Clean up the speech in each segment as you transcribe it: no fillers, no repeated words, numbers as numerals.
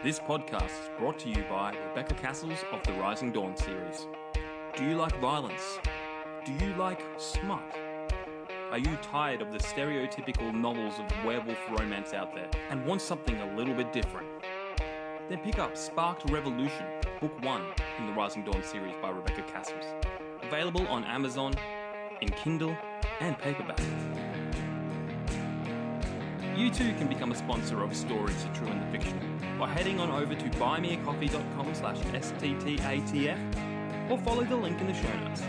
This podcast is brought to you by Rebecca Cassells of the Rising Dawn series. Do you like violence? Do you like smut? Are you tired of the stereotypical novels of werewolf romance out there and want something a little bit different? Then pick up Sparked Revolution, Book 1 in the Rising Dawn series by Rebecca Cassells. Available on Amazon, in Kindle, and paperback. You too can become a sponsor of Stories, The True and the Fictional by heading on over to buymeacoffee.com/STTATF or follow the link in the show notes.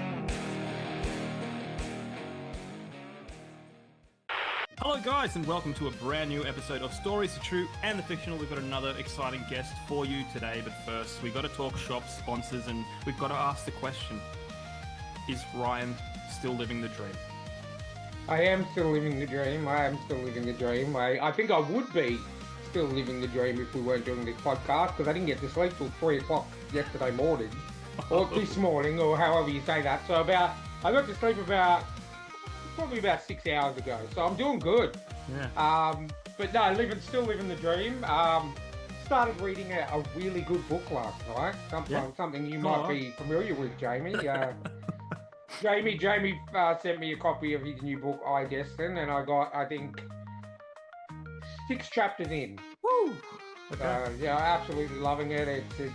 Hello guys, and welcome to a brand new episode of Stories, The True and the Fictional. We've got another exciting guest for you today, but first we've got to talk shop sponsors and we've got to ask the question, is Ryan still living the dream? I am still living the dream. I think I would be still living the dream if we weren't doing this podcast, because I didn't get to sleep till 3 o'clock yesterday morning, or this morning, or however you say that. So I got to sleep probably about 6 hours ago. So I'm doing good. Yeah. But no, still living the dream. Started reading a really good book last night. Something you might be familiar with, Jamie. Jamie sent me a copy of his new book, I Destin, and I got, I think, 6 chapters in. Woo! Okay. Yeah, absolutely loving it. It's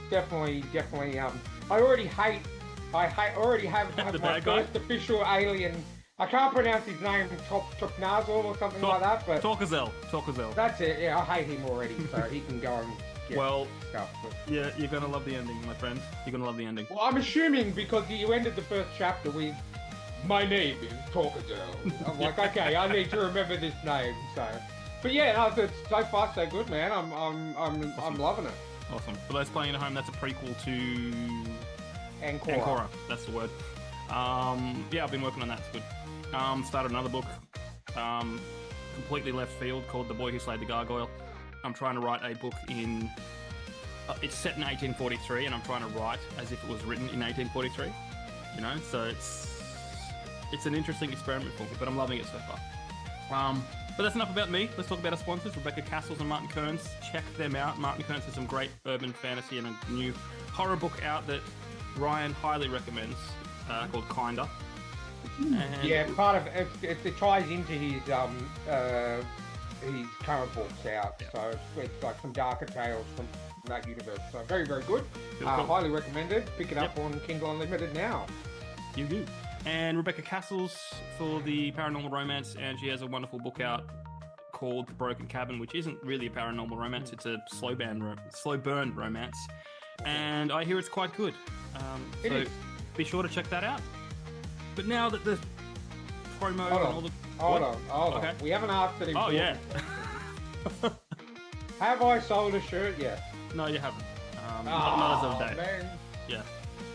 definitely. I already have my first official alien. I can't pronounce his name, Topnazal or something like that. But Torkazel. That's it. Yeah, I hate him already, so he can go and get stuff. But... Yeah, you're gonna love the ending, my friend. You're gonna love the ending. Well, I'm assuming because you ended the first chapter with, "My name is Torkazel." I'm like, okay, I need to remember this name. So, but yeah, no, it's so far so good, man. I'm loving it. Awesome. For those playing at home, that's a prequel to Ancora. That's the word. Yeah, I've been working on that. It's good. Started another book, completely left field, called The Boy Who Slayed the Gargoyle. I'm trying to write a book in. It's set in 1843, and I'm trying to write as if it was written in 1843. You know, so it's an interesting experiment for me, but I'm loving it so far. But that's enough about me. Let's talk about our sponsors, Rebecca Cassells and Martin Kearns. Check them out. Martin Kearns has some great urban fantasy and a new horror book out that Ryan highly recommends, called Kinda. And yeah, part of it ties into his current books out. Yeah. So it's like some darker tales from that universe. So very, very good. Cool. Highly recommended. Pick it up on Kindle Unlimited now. You do. And Rebecca Cassells for the paranormal romance, and she has a wonderful book out called The Broken Cabin, which isn't really a paranormal romance. It's a slow burn romance, and I hear it's quite good. So be sure to check that out. But now that the promo and all the... Hold on. Okay. We haven't asked it. Oh, yeah. Have I sold a shirt yet? No, you haven't. Not as of a day. Man. Yeah.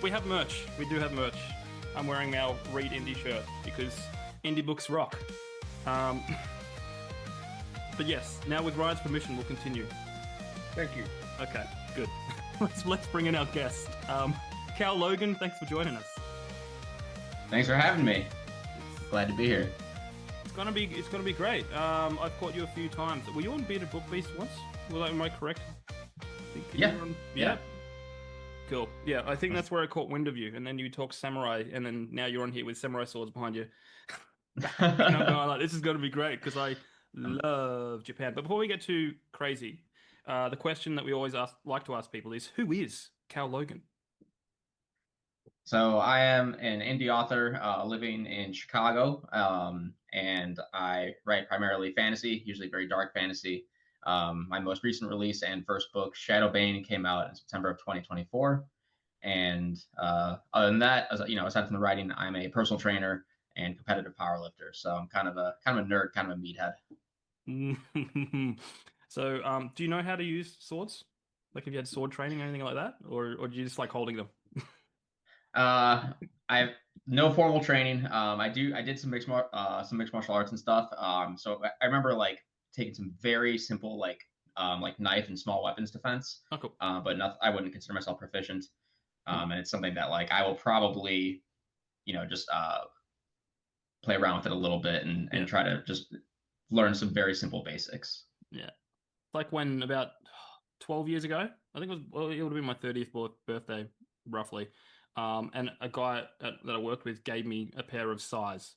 We have merch. We do have merch. I'm wearing our Read Indie shirt because indie books rock. But yes, now with Ryan's permission, we'll continue. Thank you. Okay, good. Let's bring in our guest. Cal Logan, thanks for joining us. Thanks for having me. Glad to be here. It's gonna be great. I've caught you a few times. Were you on Bearded Book Beast once? Am I correct? Yeah. Cool. Yeah, I think that's where I caught wind of you, and then you talk samurai, and then now you're on here with samurai swords behind you. And I'm going like, this is going to be great because I love Japan. But before we get too crazy, the question that we always like to ask people is, who is Cal Logan? So I am an indie author living in Chicago, and I write primarily fantasy, usually very dark fantasy. My most recent release and first book, Shadow Bane, came out in September of 2024. And other than that, aside from the writing, I'm a personal trainer and competitive powerlifter. So I'm kind of a nerd, kind of a meathead. So, do you know how to use swords? Like, have you had sword training or anything like that, or do you just like holding them? I have no formal training. I did some mixed martial arts and stuff. So I remember like taking some very simple like knife and small weapons defense. Oh, cool. But I wouldn't consider myself proficient. And it's something that like I will probably, just play around with it a little bit and try to just learn some very simple basics. Yeah. like when about 12 years ago, I think it would have been my 30th birthday, roughly. And a guy that I worked with gave me a pair of size,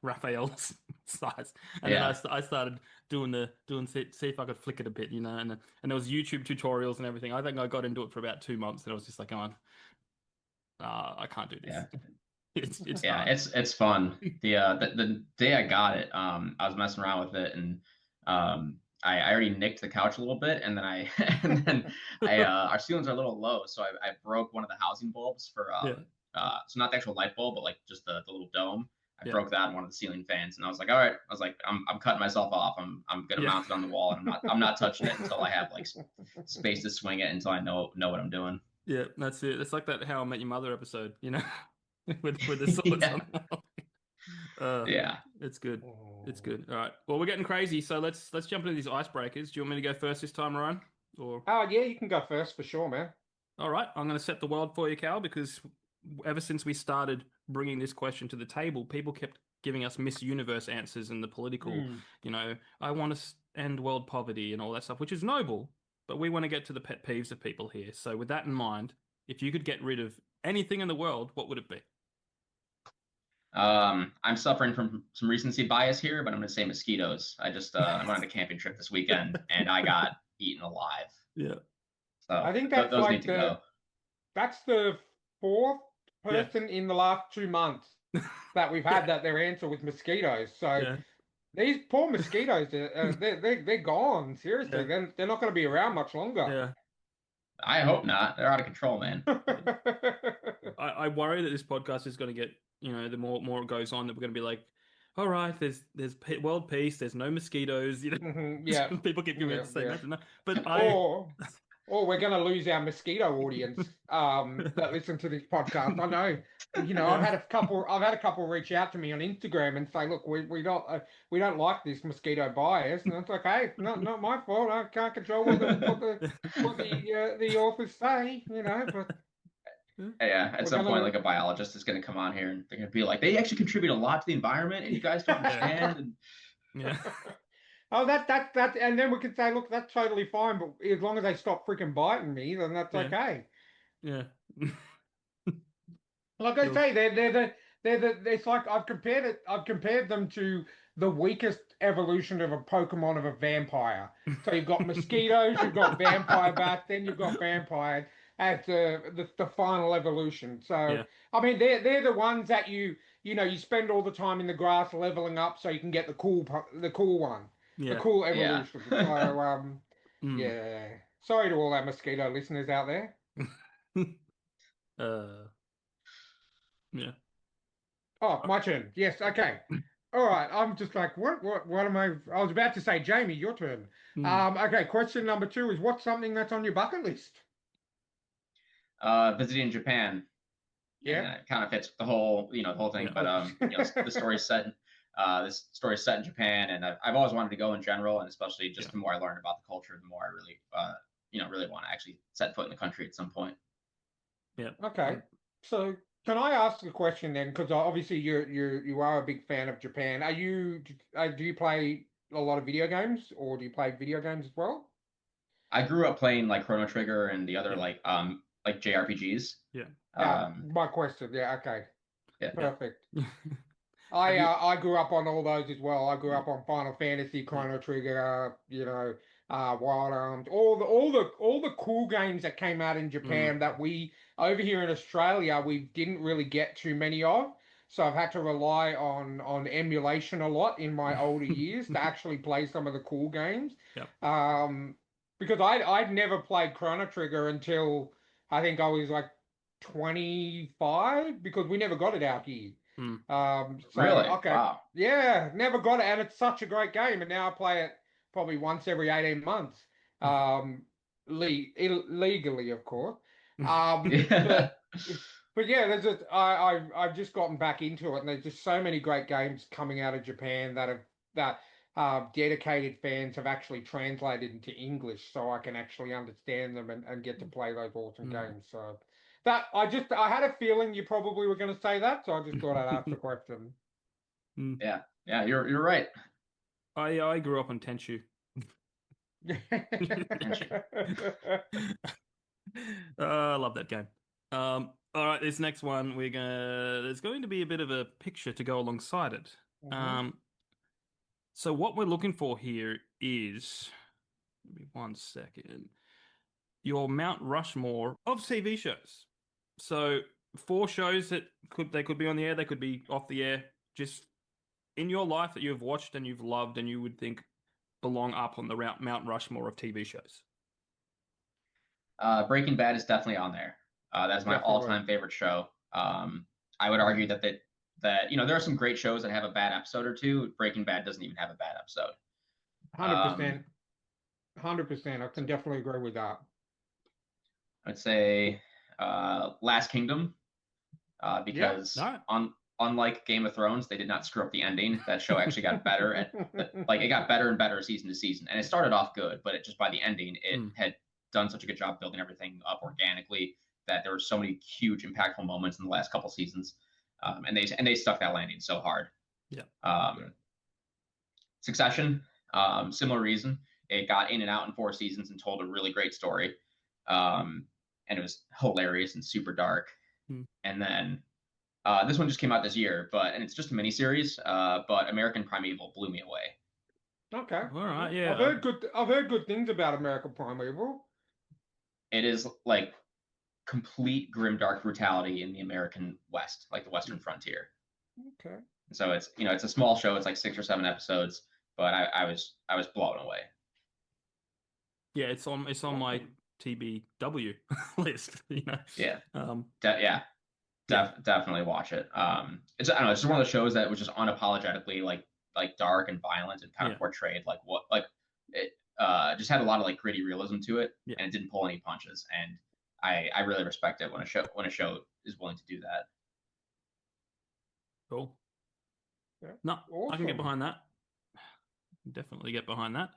Raphael's size, and then Yeah. I started see if I could flick it a bit, and there was YouTube tutorials and everything. I think I got into it for about 2 months, and I was just like, going, I can't do this. Yeah. It's Yeah, hard. it's fun. The day I got it, I was messing around with it, and I already nicked the couch a little bit, and then I and then I our ceilings are a little low, so I broke one of the housing bulbs for Yeah, so not the actual light bulb, but like just the little dome. I yeah, broke that in one of the ceiling fans, and I was like, all right, I'm cutting myself off. I'm gonna yeah. mount it on the wall, and I'm not touching it until I have like space to swing it until I know what I'm doing. Yeah, that's it. It's like that How I Met Your Mother episode, with the swords Yeah, on. Uh, yeah. it's good. It's good. All right. Well, we're getting crazy, so let's jump into these icebreakers. Do you want me to go first this time, Ryan? Or Oh, yeah, you can go first for sure, man. all right, I'm going to set the world for you, Cal, because ever since we started bringing this question to the table, people kept giving us Miss Universe answers and the political, Mm. I want to end world poverty and all that stuff, which is noble, but we want to get to the pet peeves of people here. So with that in mind, if you could get rid of anything in the world, what would it be? I'm suffering from some recency bias here, but I'm going to say mosquitoes. I went on a camping trip this weekend and I got eaten alive. Yeah. So I think that's those like need to go. that's the fourth Yeah. person in the last 2 months that we've had that their answer was mosquitoes. So Yeah. these poor mosquitoes, they're gone. Seriously, Yeah. they're not going to be around much longer. Yeah. I hope not. They're out of control, man. I worry that this podcast is going to get, the more it goes on, that we're going to be like, all right, there's world peace, there's no mosquitoes, Yeah, people keep giving yeah, us the same yeah. answer. No, but Or we're going to lose our mosquito audience that listen to this podcast. I know. I've yeah, had a couple reach out to me on Instagram and say, look, we don't like this mosquito bias, and it's like, hey, not my fault. I can't control what the authors say, but Yeah, at we're some point, gonna. like a biologist is going to come on here and they're going to be like, they actually contribute a lot to the environment, and you guys don't understand. And yeah, Oh, that, and then we can say, look, that's totally fine, but as long as they stop freaking biting me, then that's yeah, okay. yeah. Like I Cool. say, it's like I've compared them to the weakest evolution of a Pokemon of a vampire. So you've got mosquitoes, you've got vampire bats, then you've got vampires as the final evolution. So Yeah, I mean, they're the ones that you spend all the time in the grass leveling up so you can get the cool one, the yeah. cool yeah. evolution. So Mm. yeah. Sorry to all our mosquito listeners out there. uh, yeah. Oh, my turn. Yes, okay. All right. I'm just like, what am I was about to say, Jamie, your turn. Mm. Okay, question number 2 is what's something that's on your bucket list? Visiting Japan, and Yeah. it kind of fits the whole thing. Yeah. But the story's set. This story's set in Japan, and I've always wanted to go in general, and especially just Yeah. the more I learn about the culture, the more I really want to actually set foot in the country at some point. Yeah. Okay. So can I ask a question then? Because obviously you are a big fan of Japan. Do you play a lot of video games, or do you play video games as well? I grew up playing like Chrono Trigger and the other Yeah. like JRPGs. Yeah. My question. Yeah. Okay. Yeah. Perfect. Have you? I grew up on all those as well. I grew up on Final Fantasy, Yeah. Chrono Trigger, Wild Arms, all the cool games that came out in Mm. Japan that we over here in Australia we didn't really get too many of. So I've had to rely on emulation a lot in my older years to actually play some of the cool games. Yep. Because I'd never played Chrono Trigger until I think I was like 25 because we never got it out here. Mm. So Really? okay, Wow. yeah, never got it, and it's such a great game, and now I play it probably once every 18 months, um, legally, of course. Yeah. But yeah, I've just gotten back into it, and there's just so many great games coming out of Japan that dedicated fans have actually translated into English, so I can actually understand them and get to play those awesome Mm. games. So. I had a feeling you probably were going to say that, so I just thought I'd ask the question. Mm. Yeah. Yeah. You're right. I grew up on Tenchu. I love that game. All right, this next one there's going to be a bit of a picture to go alongside it. Mhm. So what we're looking for here is, give me 1 second, your Mount Rushmore of TV shows. So 4 shows that could be on the air, they could be off the air, just in your life that you've watched and you've loved and you would think belong up on the Mount Rushmore of TV shows. Breaking Bad is definitely on there. That's my Definitely. all-time favorite show. I would argue that there are some great shows that have a bad episode or two. Breaking Bad doesn't even have a bad episode. 100%. 100%. I can definitely agree with that. I'd say Last Kingdom, because Alright. unlike Game of Thrones, they did not screw up the ending. That show actually got better it got better and better season to season. And it started off good, but it just by the ending, it had done such a good job building everything up organically that there were so many huge impactful moments in the last couple seasons. And they stuck that landing so hard. Yeah. Succession, similar reason. It got in and out in 4 seasons and told a really great story. And it was hilarious and super dark. And then this one just came out this year, and it's just a miniseries. But American Primeval blew me away. Okay. All right. Yeah. I've heard good things about American Primeval. It is like complete grimdark brutality in the American West, like the Western frontier. Okay. So it's a small show. It's like 6 or 7 episodes, but I was blown away. Yeah, it's on my TBW list. Yeah. Yeah. Definitely watch it. It's I don't know. It's just one of those shows that was just unapologetically like dark and violent and kind of portrayed it just had a lot of like gritty realism to it, and it didn't pull any punches. And I really respect it when a show is willing to do that. Cool. Yeah. No, awesome. I can get behind that. Definitely get behind that.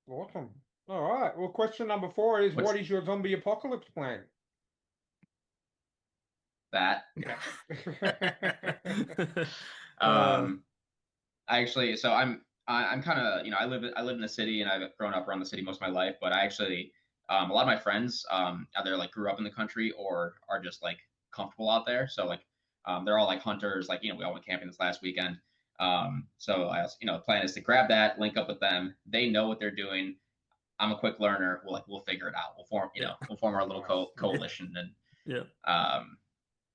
Awesome. All right. Well, question number 4 is, what is your zombie apocalypse plan? That. I'm kind of, I live in the city and I've grown up around the city most of my life, but I actually a lot of my friends either like grew up in the country or are just like comfortable out there. So like they're all like hunters, like we all went camping this last weekend. So I also, the plan is to grab that, link up with them. They know what they're doing. I'm a quick learner. We'll figure it out. We'll form our little coalition, and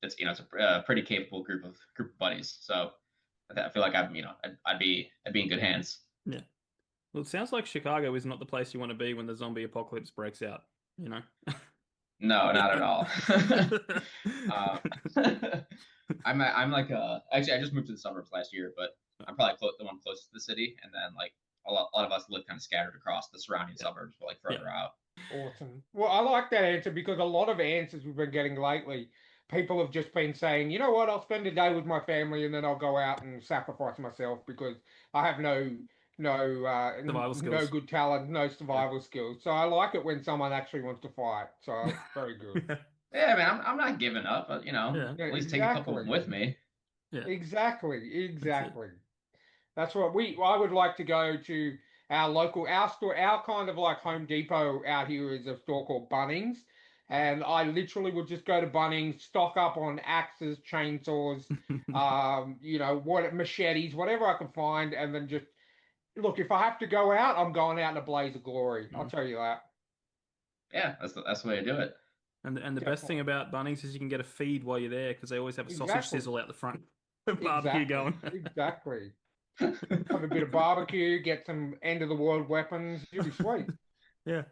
it's a pretty capable group of buddies. So I feel like I'd be in good hands. Yeah. Well, it sounds like Chicago is not the place you want to be when the zombie apocalypse breaks out. No, not at all. I'm like actually I just moved to the suburbs last year, but I'm probably the one closest to the city, and then like a lot of us live kind of scattered across the surrounding suburbs, but like further out. Awesome. Well, I like that answer because a lot of answers we've been getting lately, people have just been saying, you know what, I'll spend a day with my family and then I'll go out and sacrifice myself because I have no good talent, no survival skills. So I like it when someone actually wants to fight. So very good. Yeah, man, I'm not giving up, but at least take a couple of them with me. Yeah. Exactly. That's what I would like to go to our store, our kind of like Home Depot out here is a store called Bunnings. And I literally would just go to Bunnings, stock up on axes, chainsaws, machetes, whatever I can find, and then just look, if I have to go out, I'm going out in a blaze of glory. I'll tell you that. Yeah, that's the way to do it. And the best thing about Bunnings is you can get a feed while you're there because they always have a sausage sizzle out the front. Barbecue going. Exactly. Have a bit of barbecue, get some end of the world weapons. You'll be sweet. Yeah.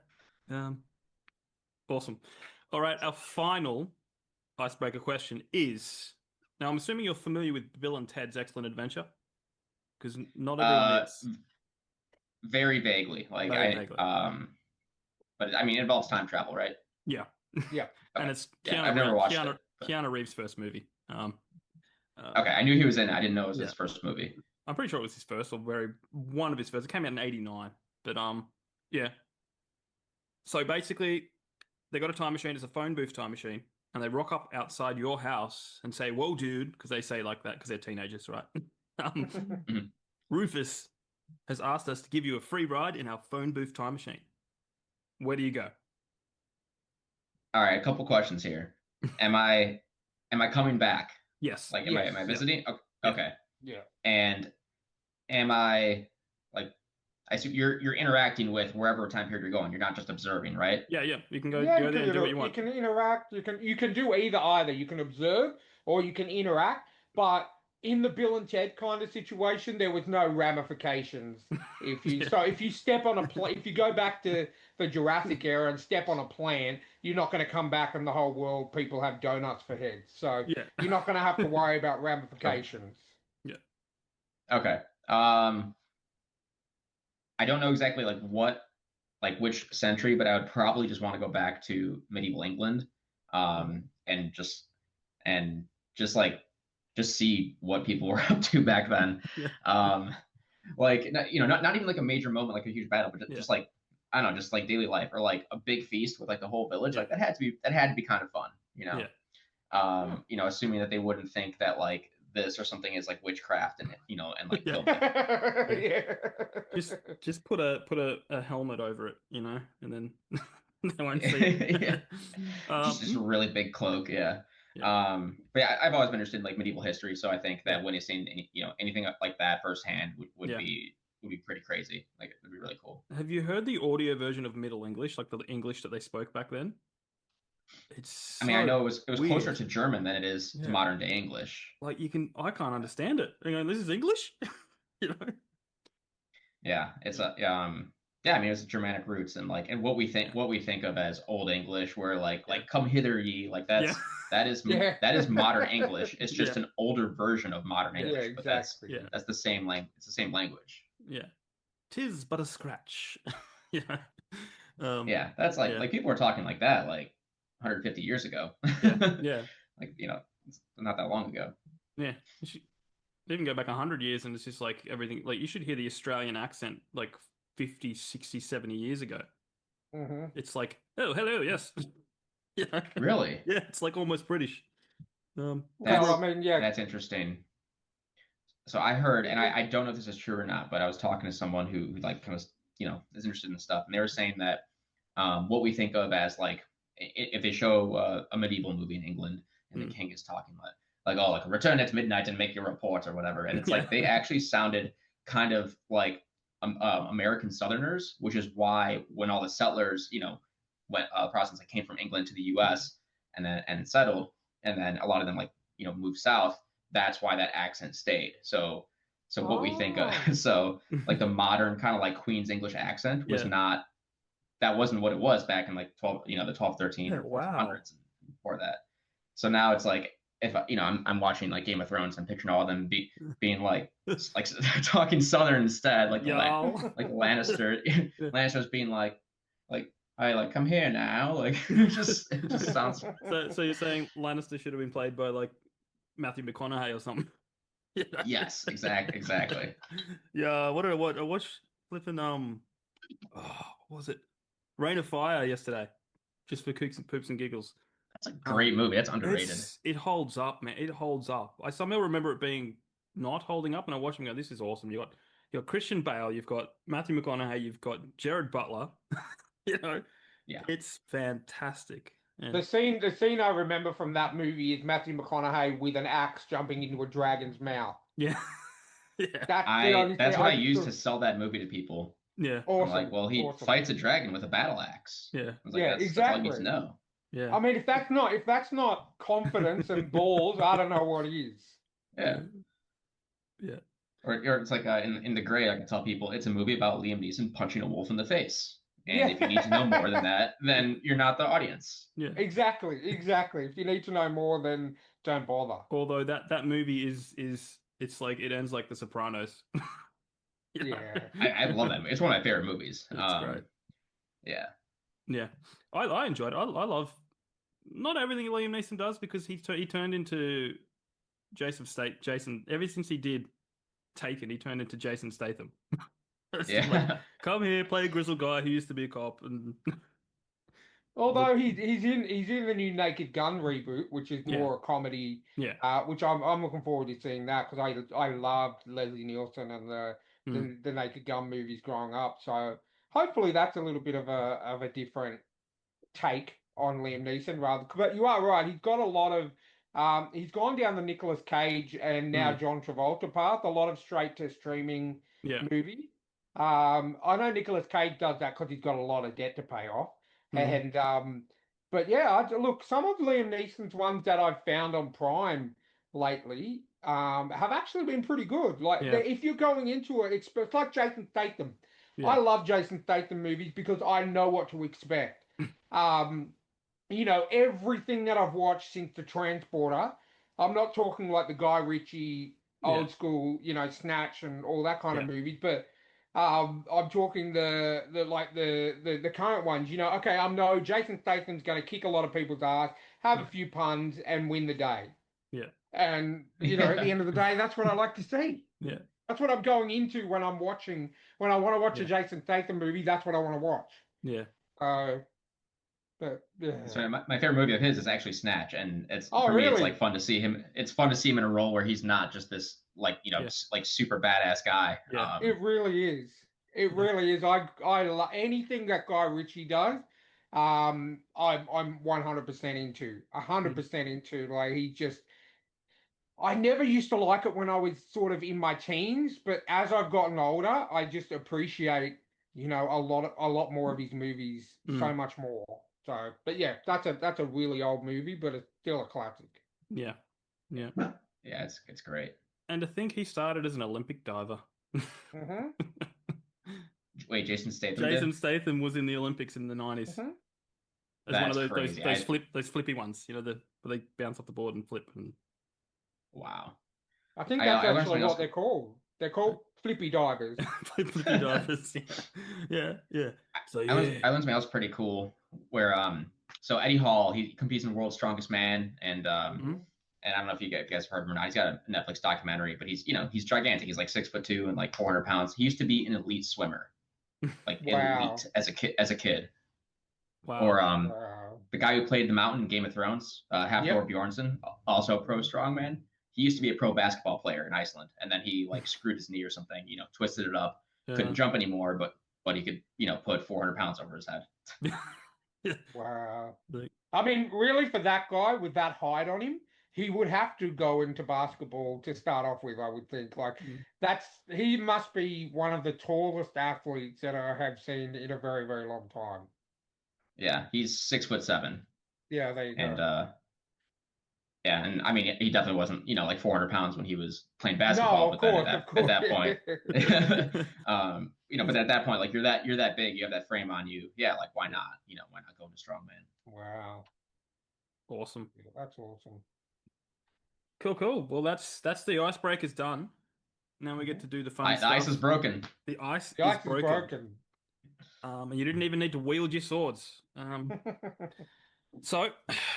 Awesome. All right, our final icebreaker question is, now I'm assuming you're familiar with Bill and Ted's Excellent Adventure, because not everyone is. Very vaguely, like vaguely. But I mean, it involves time travel, right? Yeah. Yeah. Okay. And it's I've never watched it. Keanu Reeves' first movie. Okay, I knew he was in it. I didn't know it was his first movie. I'm pretty sure it was his first, or one of his first. It came out in '89, but yeah. So basically, they got a time machine. It's a phone booth time machine, and they rock up outside your house and say, "Whoa, dude," because they say like that because they're teenagers, right? Rufus has asked us to give you a free ride in our phone booth time machine. Where do you go? All right, a couple questions here. Am I coming back? Yes. Like, Yes. am I visiting? Okay. Yeah. Okay. Yeah. And am I like I see you're interacting with wherever time period you're going. You're not just observing, right? Yeah, yeah. You can go Yeah, there and do what you you want. can interact. You can do either. You can observe or you can interact. But in the Bill and Ted kind of situation, there was no ramifications. Yeah. If you step on a if you go back to the Jurassic era and step on a plant, you're not going to come back and the whole world people have donuts for heads. So Yeah. you're not going to have to worry about Okay. ramifications. Yeah. Okay. I don't know exactly which century, but I would probably just want to go back to medieval England, and and just like just see what people were up to back then. Yeah. Um, not even like a major moment, like a huge battle, but Yeah. just like I don't know, just like daily life or like a big feast with like the whole village. Yeah. Like that had to be kind of fun, you know. Yeah. Assuming that they wouldn't think that like this or something is like witchcraft and and like Yeah. kill me. Yeah. Just put a helmet over it, and then they won't see it. Yeah. Just a really big cloak, yeah. Yeah. But yeah, I've always been interested in like medieval history, so I think Yeah. that when you've seen anything like that firsthand would Yeah. be pretty crazy. Like it would be really cool. Have you heard the audio version of Middle English, like the English that they spoke back then? It's I mean, I know so it was closer weird. to German than it is to Yeah. modern day English. Like I can't understand it. This is English? You know? Yeah, it's a yeah, I mean it's Germanic roots and what Yeah. we think of as Old English, where Yeah. come hither ye, like Yeah. Yeah. that is modern English. It's just Yeah. an older version of modern Yeah. Yeah, English, but exactly. Yeah. that's the same it's the same language. Yeah. Tis but a scratch. Yeah. Yeah, that's Yeah. like people were talking like that like 150 years ago. Yeah. Yeah. Like, it's not that long ago. Yeah. You should even go back 100 years and it's just like everything. Like you should hear the Australian accent like 50, 60, 70 years ago. Hmm. It's like, oh, hello, yes. Yeah. Really? Yeah, it's like almost British. Well, That's I mean, yeah. that's interesting. So I heard, and I don't know if this is true or not, but I was talking to someone who like kind of is interested in this stuff, and they were saying that what we think of as like if they show a medieval movie in England and the king is talking oh, like return at midnight and make your report or whatever, and it's Yeah. like they actually sounded kind of like American Southerners, which is why when all the settlers went Protestants that came from England to the U.S. and settled, and then a lot of them moved south. That's why that accent stayed. So what we think of, Oh. so like the modern kind of like Queen's English accent was Yeah. not, that wasn't what it was back in like 12, the 12, 13 Yeah, or wow. 1400s and before that. So now it's like, if I'm watching like Game of Thrones, I'm picturing all of them being like talking Southern instead, like Y'all. like Lannister, Yeah. Lannister's being like, I like come here now, like it just sounds. So you're saying Lannister should have been played by like Matthew McConaughey or something? Yeah. Yes, exactly. Yeah. What did I watch? I watched flipping what was it? Rain of Fire yesterday, just for poops and giggles. That's a great movie. That's underrated. It holds up, man. It holds up. I somehow remember it being not holding up, and I watched him go, "This is awesome." You got Christian Bale, you've got Matthew McConaughey, you've got Jared Butler. Yeah. It's fantastic. Yeah. The scene I remember from that movie is Matthew McConaughey with an axe jumping into a dragon's mouth. Yeah. Yeah. That's what I use to sell that movie to people. Yeah. Awesome. I'm like, well, he fights a dragon with a battle axe. Yeah. I was like, Yeah, that's all you need exactly. to know. Yeah. I mean, if that's not confidence and balls, I don't know what is. Yeah. Yeah. Or it's like in The Gray, I can tell people it's a movie about Liam Neeson punching a wolf in the face. And if you need to know more than that, then you're not the audience. Yeah. Exactly. If you need to know more, then don't bother. Although that movie is it's like it ends like The Sopranos. Yeah. I love that movie. It's one of my favorite movies. It's great. Yeah. Yeah. I enjoyed it. I love not everything Liam Neeson does because he turned into Jason ever since he did Taken, he turned into Jason Statham. Yeah. Like, come here, play a grizzled guy who used to be a cop, and Although he's in the new Naked Gun reboot, which is more a comedy. Yeah. Which I'm looking forward to seeing that because I loved Leslie Nielsen and the the Naked Gun movies growing up. So hopefully that's a little bit of a different take on Liam Neeson rather. But you are right. He's got a lot of he's gone down the Nicolas Cage and now John Travolta path. A lot of straight to streaming movies. I know Nicolas Cage does that because he's got a lot of debt to pay off. And but yeah, look, some of Liam Neeson's ones that I've found on Prime lately have actually been pretty good. Like if you're going into it, it's like Jason Statham. I love Jason Statham movies because I know what to expect. You know, everything that I've watched since The Transporter, I'm not talking like the Guy Ritchie old school, you know, Snatch and all that kind of movies, but I'm talking the current ones. You know, okay, I know Jason Statham's going to kick a lot of people's ass, have a few puns, and win the day. Yeah. And you know, at the end of the day, that's what I like to see. Yeah. That's what I'm going into when I'm watching. When I want to watch a Jason Statham movie, that's what I want to watch. Yeah. But yeah. So my favorite movie of his is actually Snatch, and it's for really? me it's like fun to see him. It's fun to see him in a role where he's not just this like like super badass guy. Yeah. It really is. It really is. I love anything that Guy Ritchie does. I'm 100% into. 100% into. Like he just. I never used to like it when I was sort of in my teens, but as I've gotten older, I just appreciate, you know, a lot more of his movies, so much more. So, but yeah, that's a really old movie, but it's still a classic. Yeah, yeah, yeah. It's great. And to think he started as an Olympic diver. Wait, Jason Statham. Jason Statham was in the Olympics in the 90s. As one of those flippy ones, you know, where they bounce off the board and flip. And wow, I think that's actually what they're called. They're called flippy divers. Flippy divers. Yeah. So I learned something else pretty cool. Where so Eddie Hall, he competes in World's Strongest Man, and and I don't know if you guys have heard of him or not. He's got a Netflix documentary, but he's gigantic. He's like 6'2" and like 400 pounds. He used to be an elite swimmer, like elite as a kid. Wow. Or the guy who played the Mountain in Game of Thrones, Hafthor Bjornsson, also a pro strongman. He used to be a pro basketball player in Iceland, and then he like screwed his knee or something. You know, twisted it up, couldn't jump anymore, but he could put 400 pounds over his head. Wow. I mean, really, for that guy with that height on him, he would have to go into basketball to start off with, I would think. Like, he must be one of the tallest athletes that I have seen in a very, very long time. Yeah, he's 6'7". Yeah, there you go. And and I mean, he definitely wasn't, like 400 pounds when he was playing basketball. No, of at that point, but at that point, like you're that big, you have that frame on you. Yeah, like why not? Why not go into strongman? Wow, awesome. Yeah, that's awesome. Cool. Well, that's the icebreaker's done. Now we get to do the fun stuff. The ice is broken. The ice is broken. And you didn't even need to wield your swords. So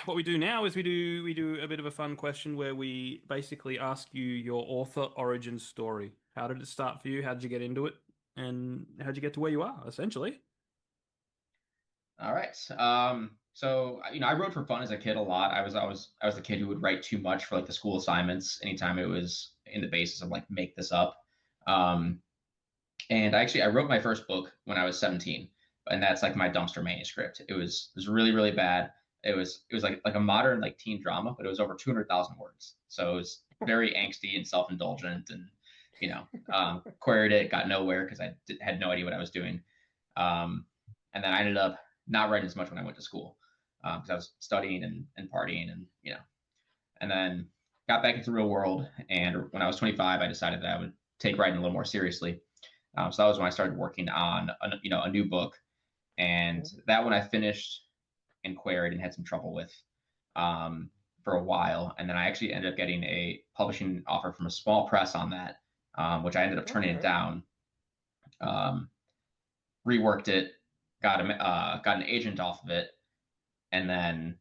what we do now is we do a bit of a fun question where we basically ask you your author origin story. How did it start for you? How did you get into it? And how did you get to where you are, essentially? All right. So I wrote for fun as a kid a lot. I was the kid who would write too much for like the school assignments anytime it was in the basis of like make this up. And I wrote my first book when I was 17, and that's like my dumpster manuscript. It was really, really bad. It was like a modern like teen drama, but it was over 200,000 words. So it was very angsty and self-indulgent, and queried it, got nowhere because I had no idea what I was doing. And then I ended up not writing as much when I went to school because I was studying and partying and then got back into the real world. And when I was 25, I decided that I would take writing a little more seriously. So that was when I started working on a new book, and that one I finished and queried and had some trouble with for a while. And then I actually ended up getting a publishing offer from a small press on that, which I ended up turning it down, reworked it, got an agent off of it. And then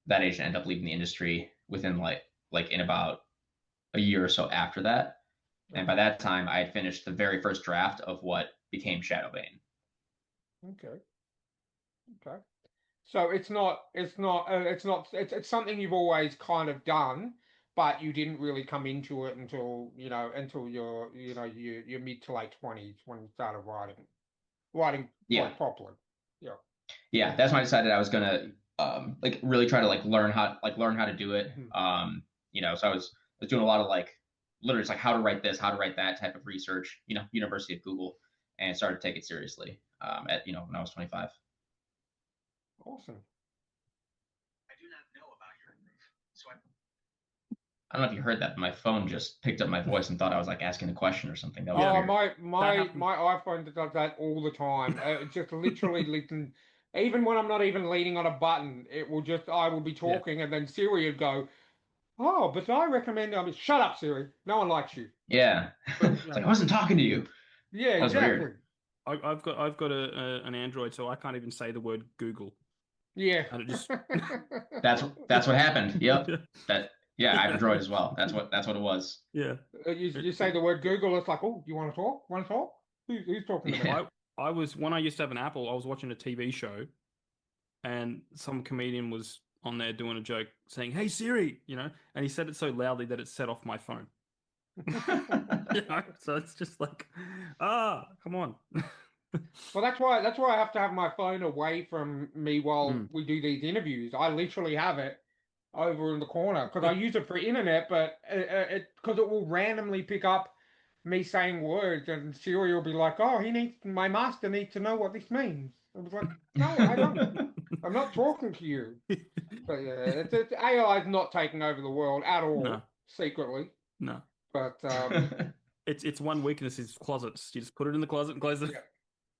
that agent ended up leaving the industry within like in about a year or so after that. And by that time I had finished the very first draft of what became Shadow Bane. Okay. So it's something you've always kind of done, but you didn't really come into it until your mid to late 20s when you started writing Yeah, like properly. Yeah. yeah. That's when I decided I was gonna like really try to like learn how to do it. Mhm. So I was doing a lot of like literally just like how to write this, how to write that type of research. University of Google, and started to take it seriously. At when I was 25. Awesome. I don't know if you heard that, but my phone just picked up my voice and thought I was like asking a question or something. That was Yeah, Oh, weird. my that my happened. my iPhone does that all the time. Just literally listen. Even when I'm not even leaning on a button, I will be Yeah. talking and then Siri would go, "Oh, but I recommend." Shut up, Siri. No one likes you. Yeah. But It's like I wasn't talking to you. yeah, That was weird. exactly. I've got an Android, so I can't even say the word Google, Yeah. and it just That's what happened. Yep. That yeah, I have a droid as well. That's what it was. yeah. You say the word Google, it's like, oh, you want to talk? Want to talk? Who's talking to me? Yeah. I was when I used to have an Apple, I was watching a TV show, and some comedian was on there doing a joke saying, "Hey Siri," and he said it so loudly that it set off my phone. So it's just like, come on. Well, that's why I have to have my phone away from me while Mm. we do these interviews. I literally have it over in the corner because I use it for internet, but it will randomly pick up me saying words, and Siri will be like, "Oh, my master needs to know what this means." I was like, "No, I don't. I'm not talking to you." So yeah, AI is not taking over the world at No, all secretly, no. but It's one weakness is closets. You just put it in the closet and close it. yeah,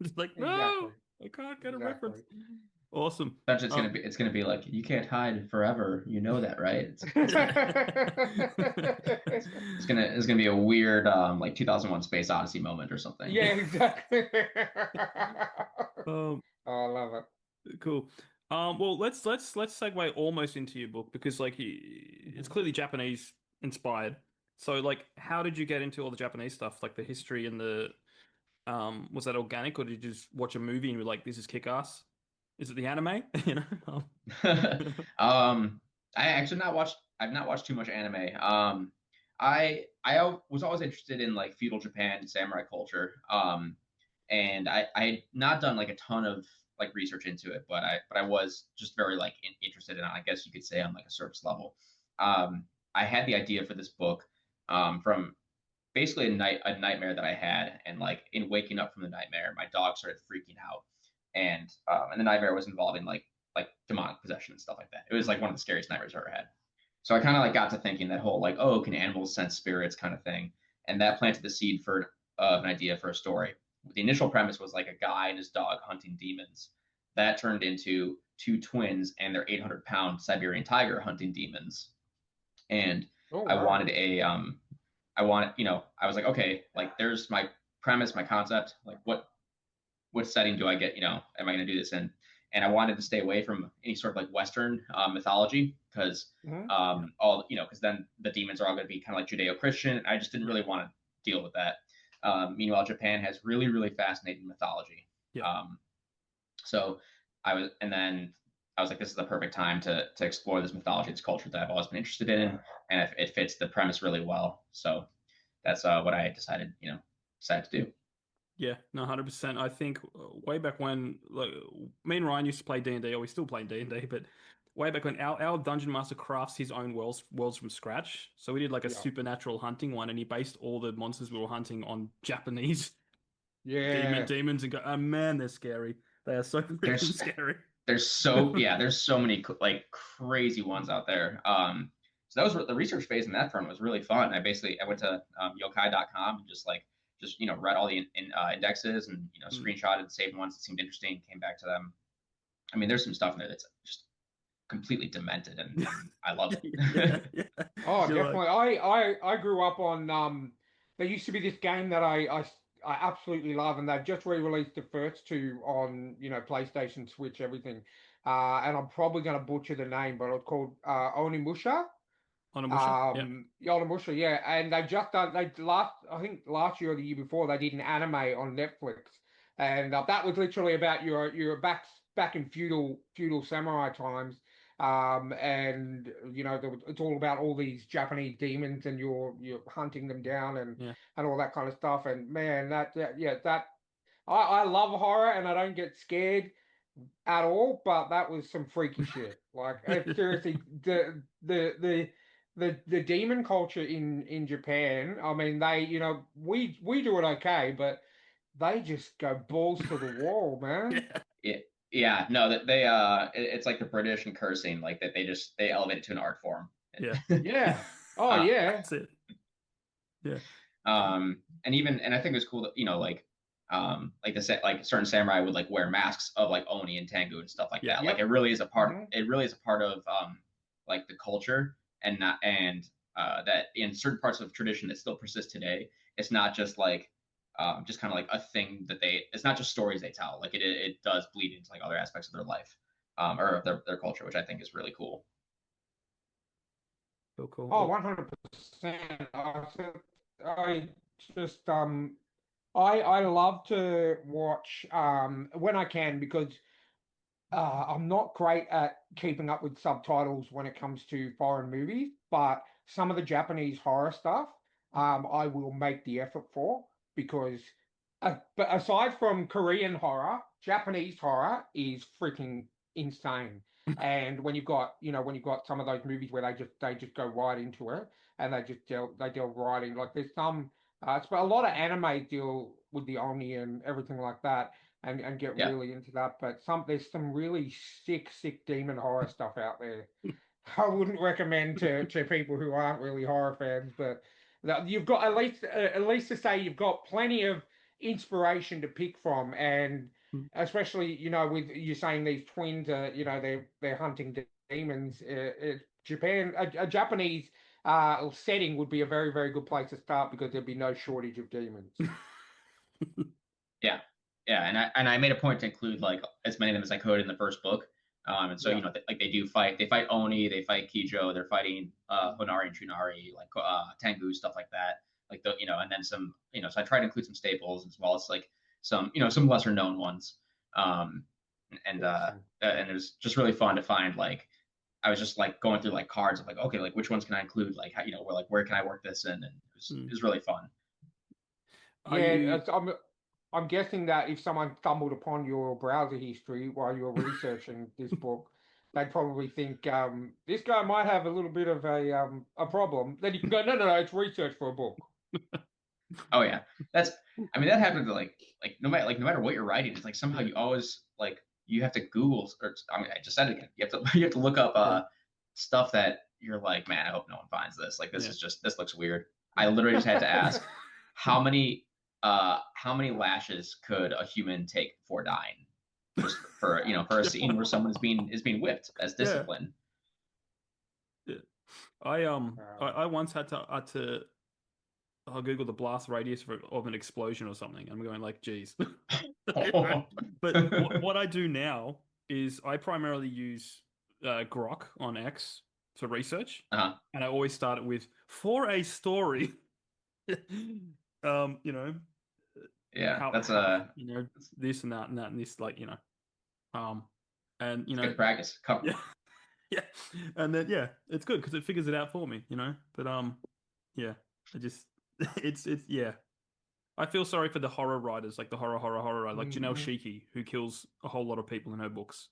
Just like, no, exactly, I can't get a reference. exactly. Awesome. That's it's gonna be like you can't hide forever. You know that, right? It's gonna be a weird like 2001 Space Odyssey moment or something. Yeah, exactly. um, Oh, I love it. cool. Well, let's segue almost into your book because it's Mhm. clearly Japanese inspired. So like, how did you get into all the Japanese stuff, like the history and was that organic or did you just watch a movie and you're like, this is kick-ass? Is it the anime? um, I've not watched too much anime. Was always interested in like feudal Japan and samurai culture. And I had not done like a ton of like research into it, but I was just very like interested in it, I guess you could say on like a surface level. I had the idea for this book from basically a nightmare that I had, and like in waking up from the nightmare, my dog started freaking out, and the nightmare was involving like demonic possession and stuff like that. It was like one of the scariest nightmares I've ever had. So I kind of like got to thinking that whole like, oh, can animals sense spirits kind of thing, and that planted the seed for an idea for a story. The initial premise was like a guy and his dog hunting demons. That turned into two twins and their 800-pound Siberian tiger hunting demons. And Oh, I wow. wanted I was like, okay, like there's my premise, my concept, like what setting do I get, am I going to do this in? And I wanted to stay away from any sort of like Western mythology because Mhm. because then the demons are all going to be kind of like Judeo-Christian. I just didn't Yeah, really want to deal with that. Meanwhile, Japan has really, really fascinating mythology. yeah, Um, so and then I was like, this is the perfect time to explore this mythology, this culture that I've always been interested in, and it fits the premise really well. So that's what I decided to do. yeah. No, 100%. I think way back when, like, me and Ryan used to play D&D, or we still play D&D, but way back when our dungeon master crafts his own worlds from scratch. So we did like a Yeah. supernatural hunting one, and he based all the monsters we were hunting on Japanese Yeah. demons, and go, oh man, they're scary. They are so freaking There's scary. there's so many like crazy ones out there. So that was the research phase in that front was really fun. I went to yokai.com and just read all the indexes and Mm. screenshotted, saved ones that seemed interesting, came back to them. I mean, there's some stuff in there that's just completely demented, and I love Yeah, it. yeah. Oh, You're like, definitely. I grew up on there used to be this game that I absolutely love, and they've just re-released the first two on, PlayStation, Switch, everything. And I'm probably gonna butcher the name, but it's called Onimusha. Onimusha? Yeah. Onimusha, yeah. And I think last year or the year before they did an anime on Netflix. And that was literally about your back in feudal samurai times, And it's all about all these Japanese demons, and you're hunting them down and all that kind of stuff. And man, I love horror, and I don't get scared at all, but that was some freaky shit. Like, seriously, the demon culture in Japan. I mean, we do it okay, but they just go balls to the wall, man. Yeah, no, that it's like the British and cursing, like that they elevate it to an art form. Yeah. Yeah. Oh Uh, yeah. That's it. Yeah. And I think it's cool that like certain samurai would like wear masks of like Oni and Tengu and stuff like that. Yep. Like it really is a part. Mhm. It really is a part of like the culture, and not and that in certain parts of tradition that still persists today. It's not just like just kind of like a thing that it's not just stories they tell. Like it does bleed into like other aspects of their life, or of their culture, which I think is really cool. Cool. Oh, 100%. I just I love to watch when I can, because I'm not great at keeping up with subtitles when it comes to foreign movies, but some of the Japanese horror stuff, I will make the effort for, because, but aside from Korean horror, Japanese horror is freaking insane. And when you've got some of those movies where they just go right into it, and they delve right in. Like, there's some, but a lot of anime deal with the Oni and everything like that, and get Yeah, really into that. But there's some really sick demon horror stuff out there. I wouldn't recommend to people who aren't really horror fans, but you've got at least to say you've got plenty of inspiration to pick from. And especially, with you saying these twins are, they're hunting demons. Japan, a Japanese setting would be a very, very good place to start, because there'd be no shortage of demons. yeah, yeah. And I made a point to include like as many of them as I could in the first book. And so Yeah. like they fight Oni, they fight Kijo, they're fighting Honari and Trinari, like Tengu, stuff like that. Like and then some, so I try to include some staples as well as like some lesser known ones. Awesome. And it was just really fun to find, like I was just like going through like cards of like, okay, like which ones can I include, like how, where can I work this in, and it was really fun. Are Yeah, you? I'm guessing that if someone stumbled upon your browser history while you were researching this book, they'd probably think, this guy might have a little bit of a problem. Then you can go, no, it's research for a book. Oh yeah, that's I mean that happens no matter what you're writing, it's like somehow you always like you have to Google, or I mean I just said it again, you have to you have to look up stuff that you're like, man, I hope no one finds this. Like this looks weird. I literally just had to ask how many lashes could a human take before dying, just for a scene where someone is being whipped as discipline. Yeah. I once had to I'll Google the blast radius of an explosion or something. I'm going like, geez. But what I do now is I primarily use Grok on X for research, Uh-huh. and I always start it with for a story. um, Yeah, how that's this and that and that and this, like, and good practice. yeah, yeah, and then it's good because it figures it out for me, But yeah, I just it's yeah. I feel sorry for the horror writers, like the horror, like Janelle Mhm. Shiki, who kills a whole lot of people in her books.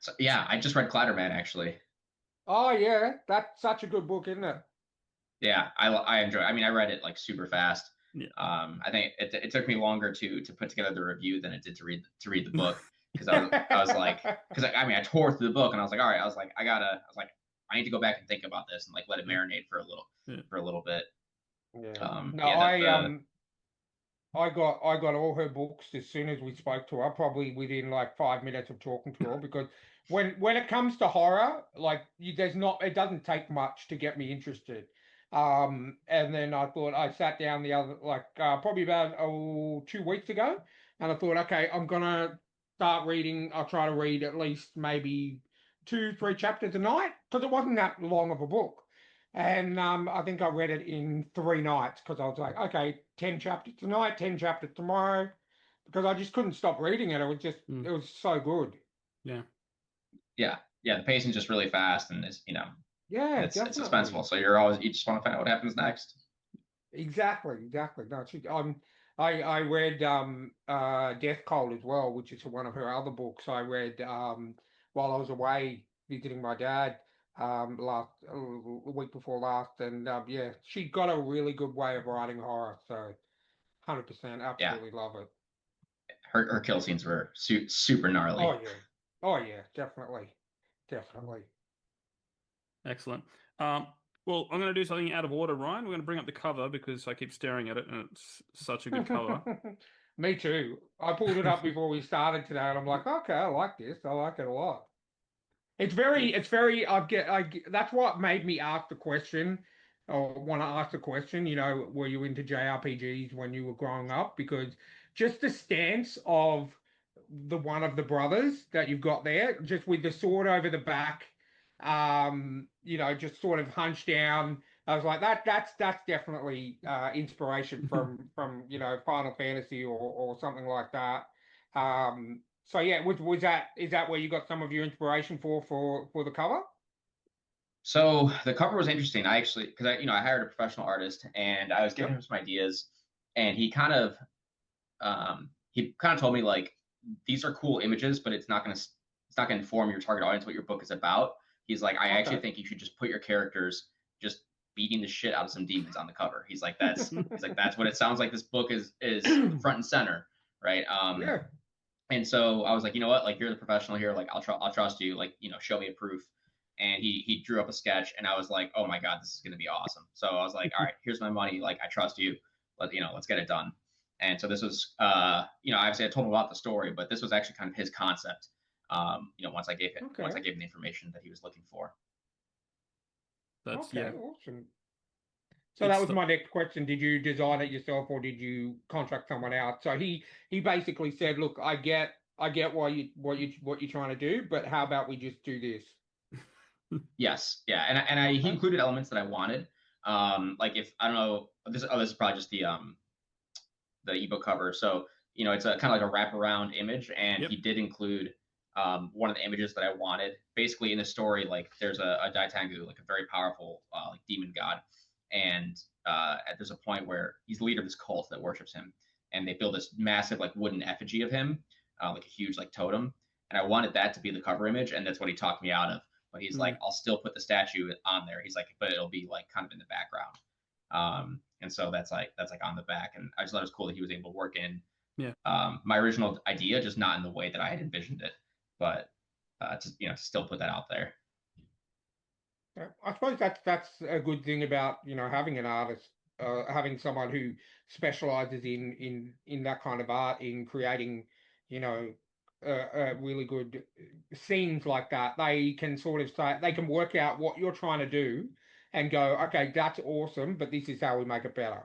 So, yeah, I just read Clatterman actually. Oh yeah, that's such a good book, isn't it? Yeah, I enjoy. I mean, I read it like super fast. Yeah. I think it took me longer to put together the review than it did to read the book, because I was like, because I mean I tore through the book and I was like, all right, I was like I need to go back and think about this and like let it marinate for a little bit. Yeah. No, Yeah, I got all her books as soon as we spoke to her, probably within like 5 minutes of talking to her, because when it comes to horror, like, it doesn't take much to get me interested. And then I sat down the other, like, probably about 2 weeks ago, and I thought, okay, I'm gonna start reading. I'll try to read at least maybe 2, 3 chapters a night, because it wasn't that long of a book. And I think I read it in 3 nights, because I was like, okay, 10 chapters tonight, 10 chapters tomorrow, because I just couldn't stop reading it. It was Mm. it was so good. Yeah. yeah. yeah, the pacing's just really fast, and it's Yeah, it's definitely. suspenseful. So you just want to find out what happens next. Exactly. No, I read Death Cold as well, which is one of her other books. I read while I was away visiting my dad last the week before last, and yeah, she got a really good way of writing horror. So 100%, Yeah, absolutely love it. her kill scenes were super gnarly. Oh yeah, oh yeah, definitely. Excellent. Um, well, I'm going to do something out of order, Ryan. We're going to bring up the cover because I keep staring at it, and it's such a good cover. Me too. I pulled it up before we started today, and I'm like, okay, I like this. I like it a lot. It's very, that's what made me ask the question, or want to ask the question, were you into JRPGs when you were growing up? Because just the stance of the one of the brothers that you've got there, just with the sword over the back, just sort of hunched down. I was like, that's definitely inspiration from Final Fantasy or something like that. So yeah, was that is that where you got some of your inspiration for the cover? So the cover was interesting. I actually, because I hired a professional artist and I was giving Yep. him some ideas, and he kind of told me like these are cool images, but it's not gonna inform your target audience what your book is about. He's like, I actually Okay. think you should just put your characters just beating the shit out of some demons on the cover. He's like that's what it sounds like. This book is front and center, right? Yeah. And so I was like, you know what? Like you're the professional here. Like I'll trust you. Like show me a proof. And he drew up a sketch, and I was like, oh my god, this is gonna be awesome. So I was like, all right, here's my money. Like I trust you. Let's get it done. And so this was, obviously I told him about the story, but this was actually kind of his concept. Once I Okay. gave him the information that he was looking for. That's Okay. yeah. Awesome. So that It's was the my next question. Did you design it yourself or did you contract someone out? So he basically said, "Look, I get what you're trying to do, but how about we just do this?" Yes, yeah, and he Okay. included elements that I wanted. Like if I don't know, this is probably just the ebook cover. So it's a kind of like a wraparound image, and yep. he did include one of the images that I wanted. Basically, in the story, like there's a Daitangu, like a very powerful like demon god, and there's a point where he's the leader of this cult that worships him, and they build this massive like wooden effigy of him, like a huge like totem, and I wanted that to be the cover image, and that's what he talked me out of. But he's like, Mm, I'll still put the statue on there. He's like, but it'll be like kind of in the background. And so that's like on the back, and I just thought it was cool that he was able to work in yeah. my original idea, just not in the way that I had envisioned it, but to still put that out there. Yeah, I suppose that's a good thing about having an artist, having someone who specializes in that kind of art, in creating you know really good scenes like that. They can sort of say they can work out what you're trying to do, and go, okay, that's awesome, but this is how we make it better.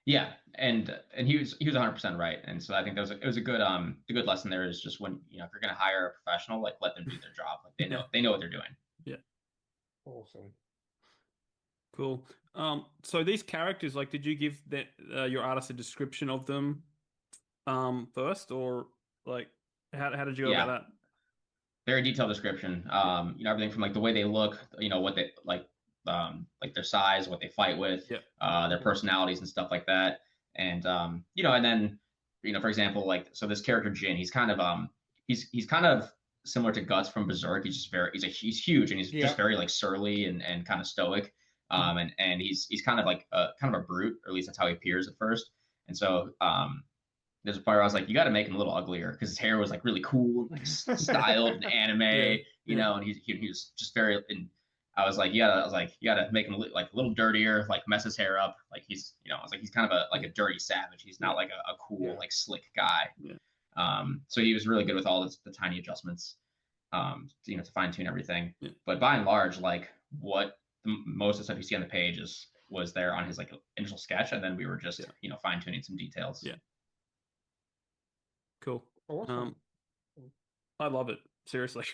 Yeah, and he was 100% right, and so I think it was a good the good lesson there is just when if you're gonna hire a professional, like let them do their job, like Yeah. they know what they're doing. Yeah. Awesome. Cool. So these characters, like, did you give that your artist a description of them first, or like how did you go about Yeah, that? very detailed description. Yeah. Everything from like the way they look, what they like their size, what they fight with, Yeah. their Mhm. personalities and stuff like that. And then for example, like so this character Jin, he's kind of similar to Guts from Berserk. He's huge and he's just Yeah. very like surly and kind of stoic. Mm. And he's kind of like kind of a brute, or at least that's how he appears at first. And so there's a part where I was like, you got to make him a little uglier because his hair was like really cool, like styled and Yeah. anime, Yeah. and he was just very. And I was like, you got to make him like a little dirtier, like mess his hair up, like I was like, he's kind of like Yeah. a dirty savage. He's Yeah. not like a cool, Yeah. like slick guy. Yeah. So he was really good with all the tiny adjustments, to fine tune everything. Yeah. But by and large, like most of the stuff you see on the page was there on his like initial sketch, and then we were just Yeah. fine tuning some details. Yeah. Cool. Awesome. Um, I love it. Seriously.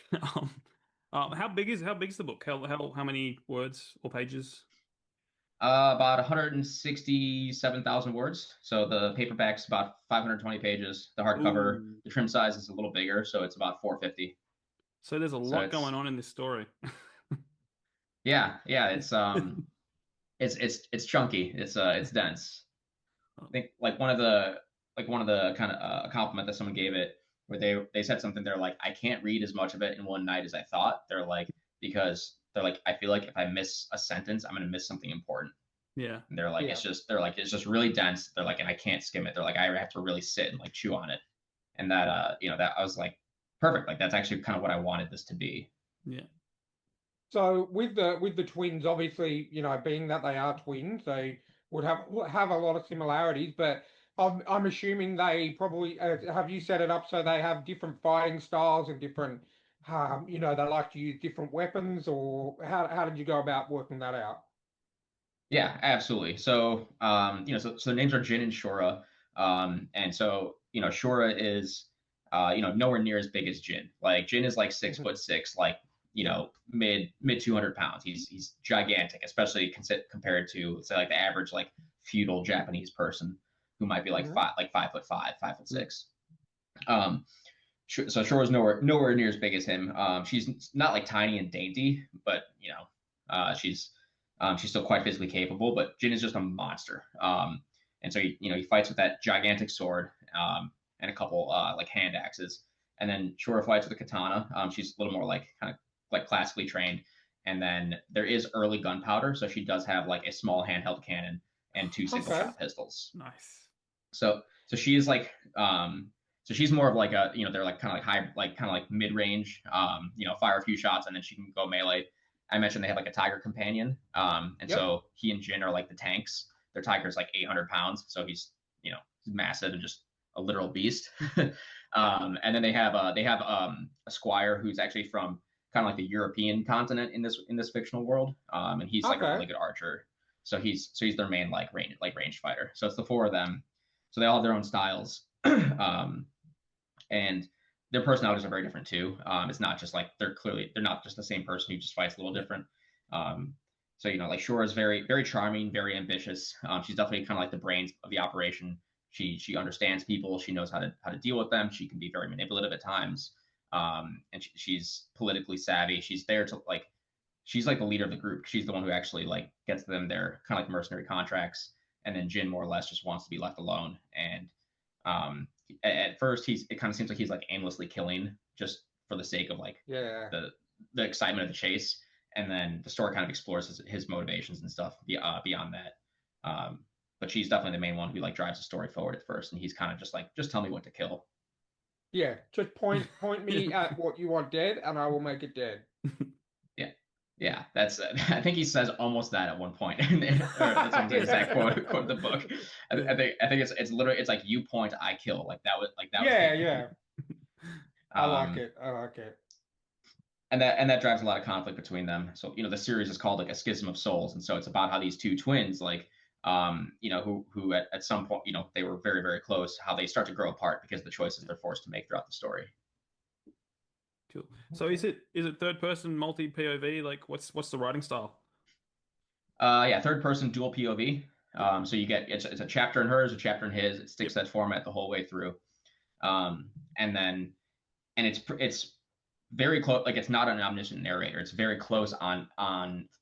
How big's the book? How many words or pages? About 167,000 words. So the paperback's about 520 pages. The hardcover, Ooh. the trim size is a little bigger, so it's about 450. So there's a So lot going on in this story. yeah, it's chunky. It's dense. I think like one of the kind of compliment that someone gave it, where they said something. They're like, I can't read as much of it in one night as I thought. They're like, because they're like, I feel like if I miss a sentence, I'm gonna miss something important. Yeah. And they're like, Yeah. it's just really dense. They're like, and I can't skim it. They're like, I have to really sit and like chew on it. And that that I was like, perfect. Like that's actually kind of what I wanted this to be. Yeah. So with the twins, obviously, being that they are twins, they would have a lot of similarities. But I'm assuming they probably have you set it up so they have different fighting styles and different, they like to use different weapons, or how did you go about working that out? Yeah, absolutely. So, so the names are Jin and Shura. And so, Shura is, nowhere near as big as Jin. Like Jin is like six Mhm. foot six, like, mid 200 pounds. He's gigantic, especially compared to, say, like the average, like feudal Japanese person who might be Mhm. 5'5", 5'6". Yeah. So Shura's nowhere near as big as him. She's not like tiny and dainty, but she's still quite physically capable. But Jin is just a monster. And so he fights with that gigantic sword and a couple like hand axes. And then Shura fights with a katana. She's a little more like kind of like classically trained. And then there is early gunpowder, so she does have like a small handheld cannon and two single Okay. shot pistols. Nice. So she is like so she's more of like a they're like kind of like high like kind of like mid range fire a few shots and then she can go melee. I mentioned they have like a tiger companion, and Yep. so he and Jin are like the tanks. Their tiger's like 800 pounds, so he's massive and just a literal beast. And then they have a squire who's actually from kind of like the European continent in this fictional world, and he's like a Okay. really good archer. So he's their main range fighter. So it's the four of them, so they all have their own styles, and their personalities are very different too. It's not just like they're not just the same person who just fights a little Yeah. different. Um, so like Shura is very charming, very ambitious. She's definitely kind of like the brains of the operation. She understands people. She knows how to deal with them. She can be very manipulative at times, and she's politically savvy. She's there to like she's like the leader of the group. She's the one who actually like gets them their kind of like mercenary contracts, and then Jin more or less just wants to be left alone. And at first, it kind of seems like he's like aimlessly killing just for the sake of like Yeah. the excitement of the chase. And then the story kind of explores his motivations and stuff beyond that. But she's definitely the main one who like drives the story forward at first, and he's kind of just like, just tell me what to kill. Yeah. Just point me at what you want dead, and I will make it dead. Yeah, yeah, that's I think he says almost that at one point. Or that's one exact quote of the book. Yeah. I think it's literally it's like you point, I kill. That was Yeah. him. Yeah. I like Um, it. I like it. and that drives a lot of conflict between them. So the series is called like a schism of souls, and so it's about how these two twins like who at some point they were very close, how they start to grow apart because of the choices they're forced to make throughout the story. Cool. So Okay. is it third person multi POV? Like what's the writing style? Yeah, third person dual POV. Yep. So you get it's a chapter in hers, a chapter in his. It Yep. sticks that format the whole way through. And then it's very close. Like it's not an omniscient narrator. It's very close on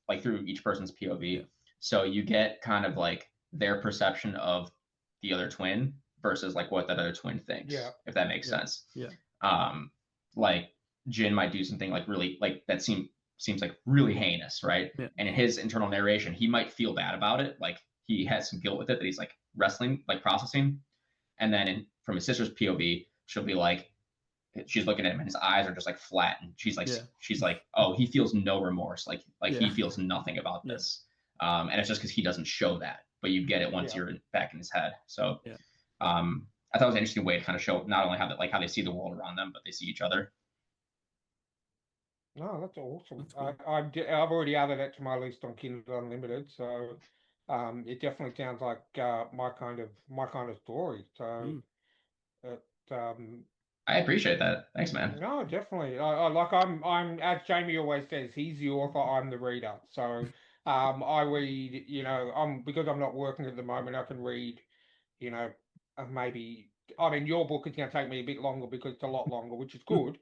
like through each person's POV. So you get kind of like their perception of the other twin versus like what that other twin thinks, Yeah. if that makes Yeah. sense. Yeah. Um, like Jin might do something like really like that seems like really heinous, right? Yeah. And in his internal narration, he might feel bad about it, like he has some guilt with it that he's like wrestling, like processing. And then from his sister's POV, she'll be like, she's looking at him and his eyes are just like flat, and Yeah. she's like, oh, he feels no remorse, like he Yeah. feels nothing about Yeah. this. And it's just because he doesn't show that, but you get it once Yeah. you're back in his head. So Yeah. I thought it was an interesting way to kind of show not only how they see the world around them, but they see each other. No, that's awesome. That's cool. I've already added it to my list on Kindle Unlimited, so it definitely sounds like my kind of story. So Mm. it um I appreciate that. Thanks, man. no, definitely. I like I'm as Jamie always says, he's the author, I'm the reader. So I read, I'm because I'm not working at the moment, I can read, you know, maybe I mean your book is going to take me a bit longer because it's a lot longer, which is good.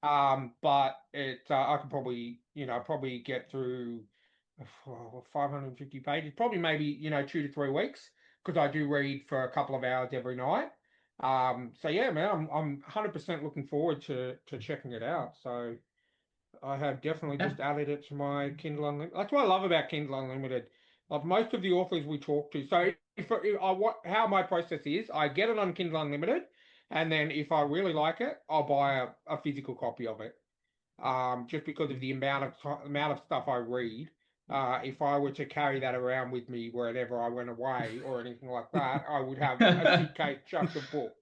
But I could probably, probably get through 550 pages, probably maybe, 2 to 3 weeks, because I do read for a couple of hours every night. So yeah, man, I'm 100% looking forward to checking it out. So I have definitely Yeah. just added it to my Kindle Unlimited. That's what I love about Kindle Unlimited. Like most of the authors we talk to. So if I what how my process is, I get it on Kindle Unlimited, and then if I really like it, I'll buy a physical copy of it. Just because of the amount of stuff I read. If I were to carry that around with me wherever I went away or anything like that, I would have a suitcase just of books.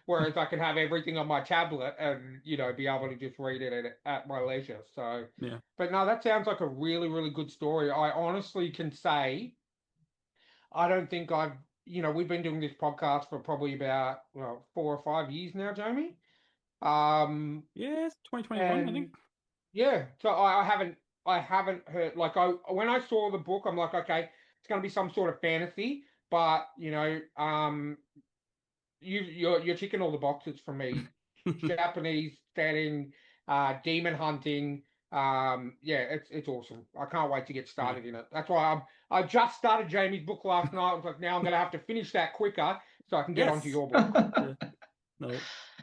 Whereas I can have everything on my tablet and, be able to just read it at my leisure. So, Yeah. but no, that sounds like a really, really good story. I honestly can say I don't think we've been doing this podcast for probably about, 4 or 5 years now, Jamie. Um, Yeah, it's 2021, I think. and yeah, so I haven't heard, like, I when I saw the book, I'm like, okay, it's gonna be some sort of fantasy, but you're ticking all the boxes for me. Japanese setting, demon hunting. Yeah, it's awesome. I can't wait to get Yeah. started in it. That's why I just started Jamie's book last night. I was like, now I'm gonna have to finish that quicker so I can get onto Yes. your book. Yeah. No.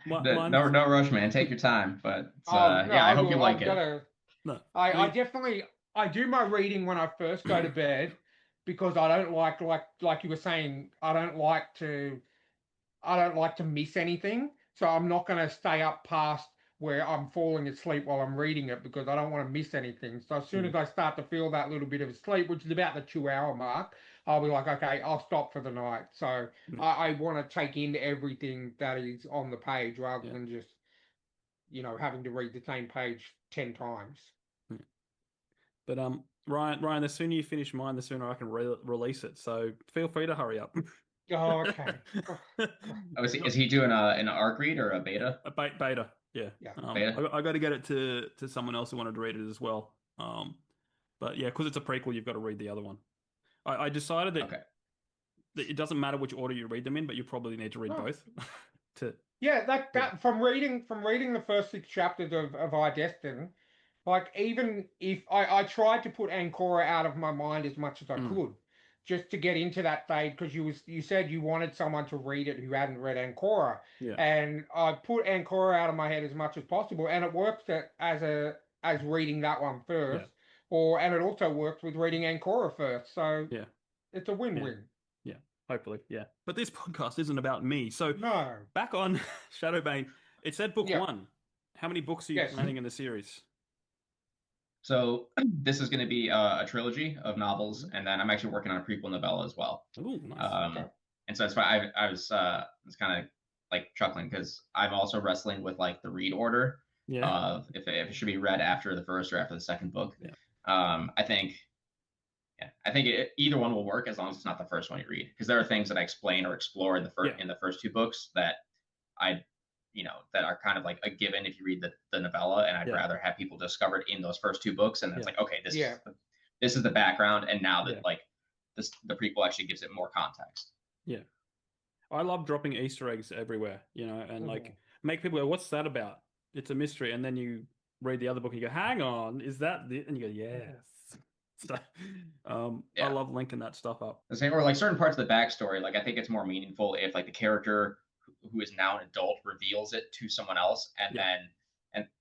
No, Mine's no rush, man. Take your time. But Oh no, yeah, I I hope you will. like I've got it. to. no. I We definitely I do my reading when I first go to bed because I don't like you were saying I don't like to miss anything. So I'm not going to stay up past where I'm falling asleep while I'm reading it because I don't want to miss anything. So as soon mm, as I start to feel that little bit of sleep, which is about the 2 hour mark, I'll be like, okay, I'll stop for the night. So mm, I want to take in everything that is on the page rather yeah. than just having to read the same page 10 times. Yeah. But Ryan, the sooner you finish mine, the sooner I can release it. So feel free to hurry up. Oh, okay. Oh, God. Oh, is No, he doing an ARC read or a beta? a beta, yeah. Yeah. Beta. I got to get it to someone else who wanted to read it as well. But yeah, because it's a prequel, you've got to read the other one. I decided Okay. that it doesn't matter which order you read them in, but you probably need to read No. both. to Yeah, that yeah, that from reading the first 6 chapters of I Destin, like even if I tried to put Ancora out of my mind as much as I mm, could, just to get into that phase because you said you wanted someone to read it who hadn't read Ancora, yeah, and I put Ancora out of my head as much as possible, and it works as reading that one yeah, first, and it also works with reading Ancora first, so yeah, it's a yeah, win-win. yeah. Hopefully, yeah. But this podcast isn't about me. So No, back on Shadow Bane, it said book yeah, one. How many books are you yes, planning in the series? So this is going to be a trilogy of novels, and then I'm actually working on a prequel novella as well. Oh, nice. okay, And so that's why I was kind of like chuckling because I'm also wrestling with like the read order Yeah, of if it should be read after the first or after the second book. yeah, I think either one will work as long as it's not the first one you read because there are things that I explain or explore yeah, in the first two books that I that are kind of like a given if you read the novella, and I'd yeah, rather have people discover it in those first two books, and then it's yeah, like, okay, yeah. this is the background, and now that yeah, like the prequel actually gives it more context. yeah. I love dropping Easter eggs everywhere, and Mhm. like make people go, "What's that about?" It's a mystery, and then you read the other book and you go, "Hang on, is that the?" And you go, "Yes." So, I Yeah. love linking that stuff up. The same, or like certain parts of the backstory, like I think it's more meaningful if like the character who is now an adult reveals it to someone else, and Yeah,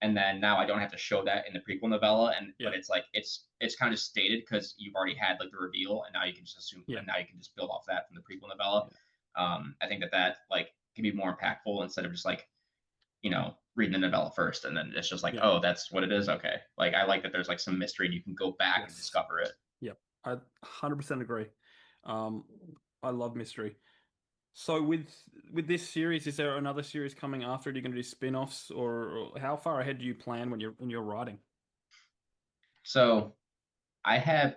then now I don't have to show that in the prequel novella, yeah, but it's like it's kind of stated because you've already had like the reveal, and now you can just assume, yeah, and now you can just build off that from the prequel novella. yeah, I think that like can be more impactful instead of just like reading the novella first and then it's just like, yeah. oh, that's what it is. Okay, like I like that there's like some mystery and you can go back and Yes. discover it. Yep. I 100% agree. Um, I love mystery. So with this series, is there another series coming after it? Are you going to do spin-offs, or how far ahead do you plan when you're writing? So I have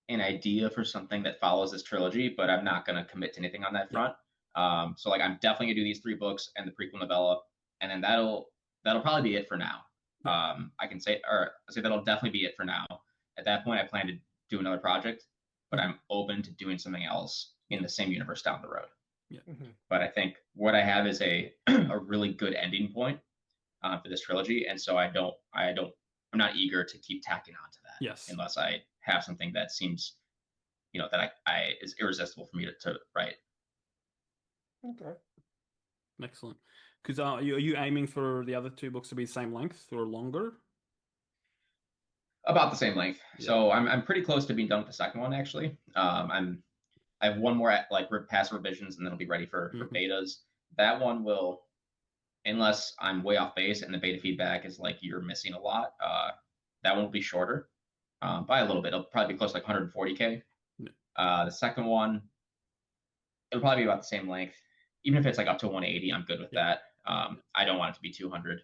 an idea for something that follows this trilogy, but I'm not going to commit to anything on that Yeah. front. So like I'm definitely gonna do these three books and the prequel novella, and then that'll probably be it for now. Yeah. I can say, or I'll say that'll definitely be it for now. At that point, I plan to do another project, but Mhm. I'm open to doing something else in Yeah. the same universe down the road. Yeah. Mhm. But I think what I have is a a really good ending point. for this trilogy, and so I'm not eager to keep tacking on to that Yes. unless I have something that seems, that I is irresistible for me to write. Okay. Excellent. Because are you aiming for the other two books to be the same length or longer? About the same length. Yeah. So I'm pretty close to being done with the second one actually. I have one more like pass revisions and then it'll be ready for betas. That one will, unless I'm way off base and the beta feedback is like you're missing a lot, that one will be shorter by a little bit. It'll probably be close to like 140K. The second one, it'll probably be about the same length. Even if it's like up to 180, I'm good with that. I don't want it to be 200.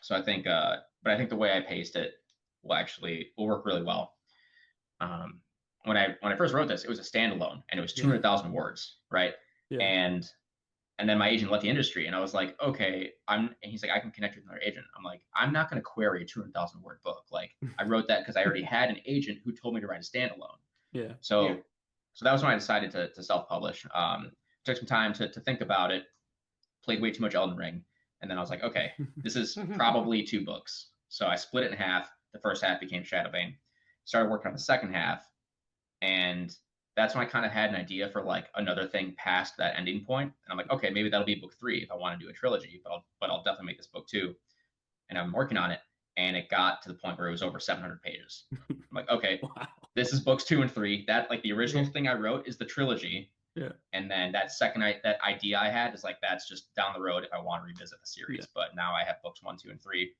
So I think, but I think the way I paced it will work really well. When I first wrote this, it was a standalone and it was 200,000 words, right? Yeah. And then my agent left the industry, and I was like, okay, and he's like, I can connect you with another agent. I'm like, I'm not going to query a 200,000 word book. Like, I wrote that because I already had an agent who told me to write a standalone. Yeah. So that was when I decided to self-publish. Took some time to think about it. Played way too much Elden Ring, and then I was like, okay, this is probably 2 books. So I split it in half. The first half became Shadow Bane. Started working on the second half, and that's when I kind of had an idea for like another thing past that ending point. And I'm like, okay, maybe that'll be book 3 if I want to do a trilogy, but I'll definitely make this book 2. And I'm working on it, and it got to the point where it was over 700 pages. I'm like, okay, wow. This is books 2 and 3. That like the original thing I wrote is the trilogy. Yeah. And then that idea I had is like, that's just down the road if I want to revisit the series. Yeah. But now I have books 1, 2, and 3,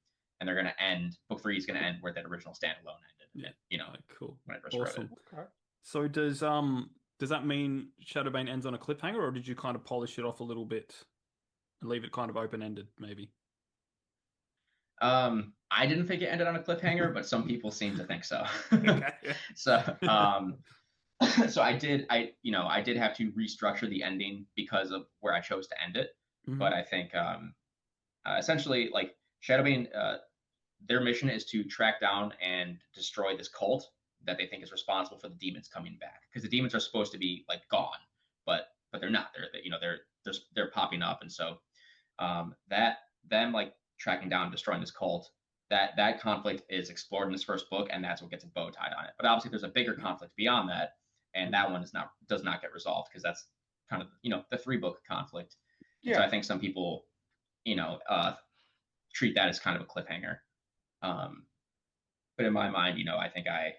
and they're going to end. Book 3 is going to end where that original standalone ended. Yeah. Cool. When I first wrote it. Okay. So does that mean Shadow Bane ends on a cliffhanger, or did you kind of polish it off a little bit and leave it kind of open-ended, maybe? I didn't think it ended on a cliffhanger, but some people seem to think so. So I did have to restructure the ending because of where I chose to end it. But I think essentially, like, Shadow Bane, their mission is to track down and destroy this cult that they think is responsible for the demons coming back, because the demons are supposed to be like gone, but they're not. They're popping up, and so that them like tracking down and destroying this cult, that conflict is explored in this first book, and that's what gets a bow tied on it. But obviously there's a bigger conflict beyond that, and that one does not get resolved, because that's kind of the 3-book conflict. So I think some people treat that as kind of a cliffhanger, but in my mind, I think I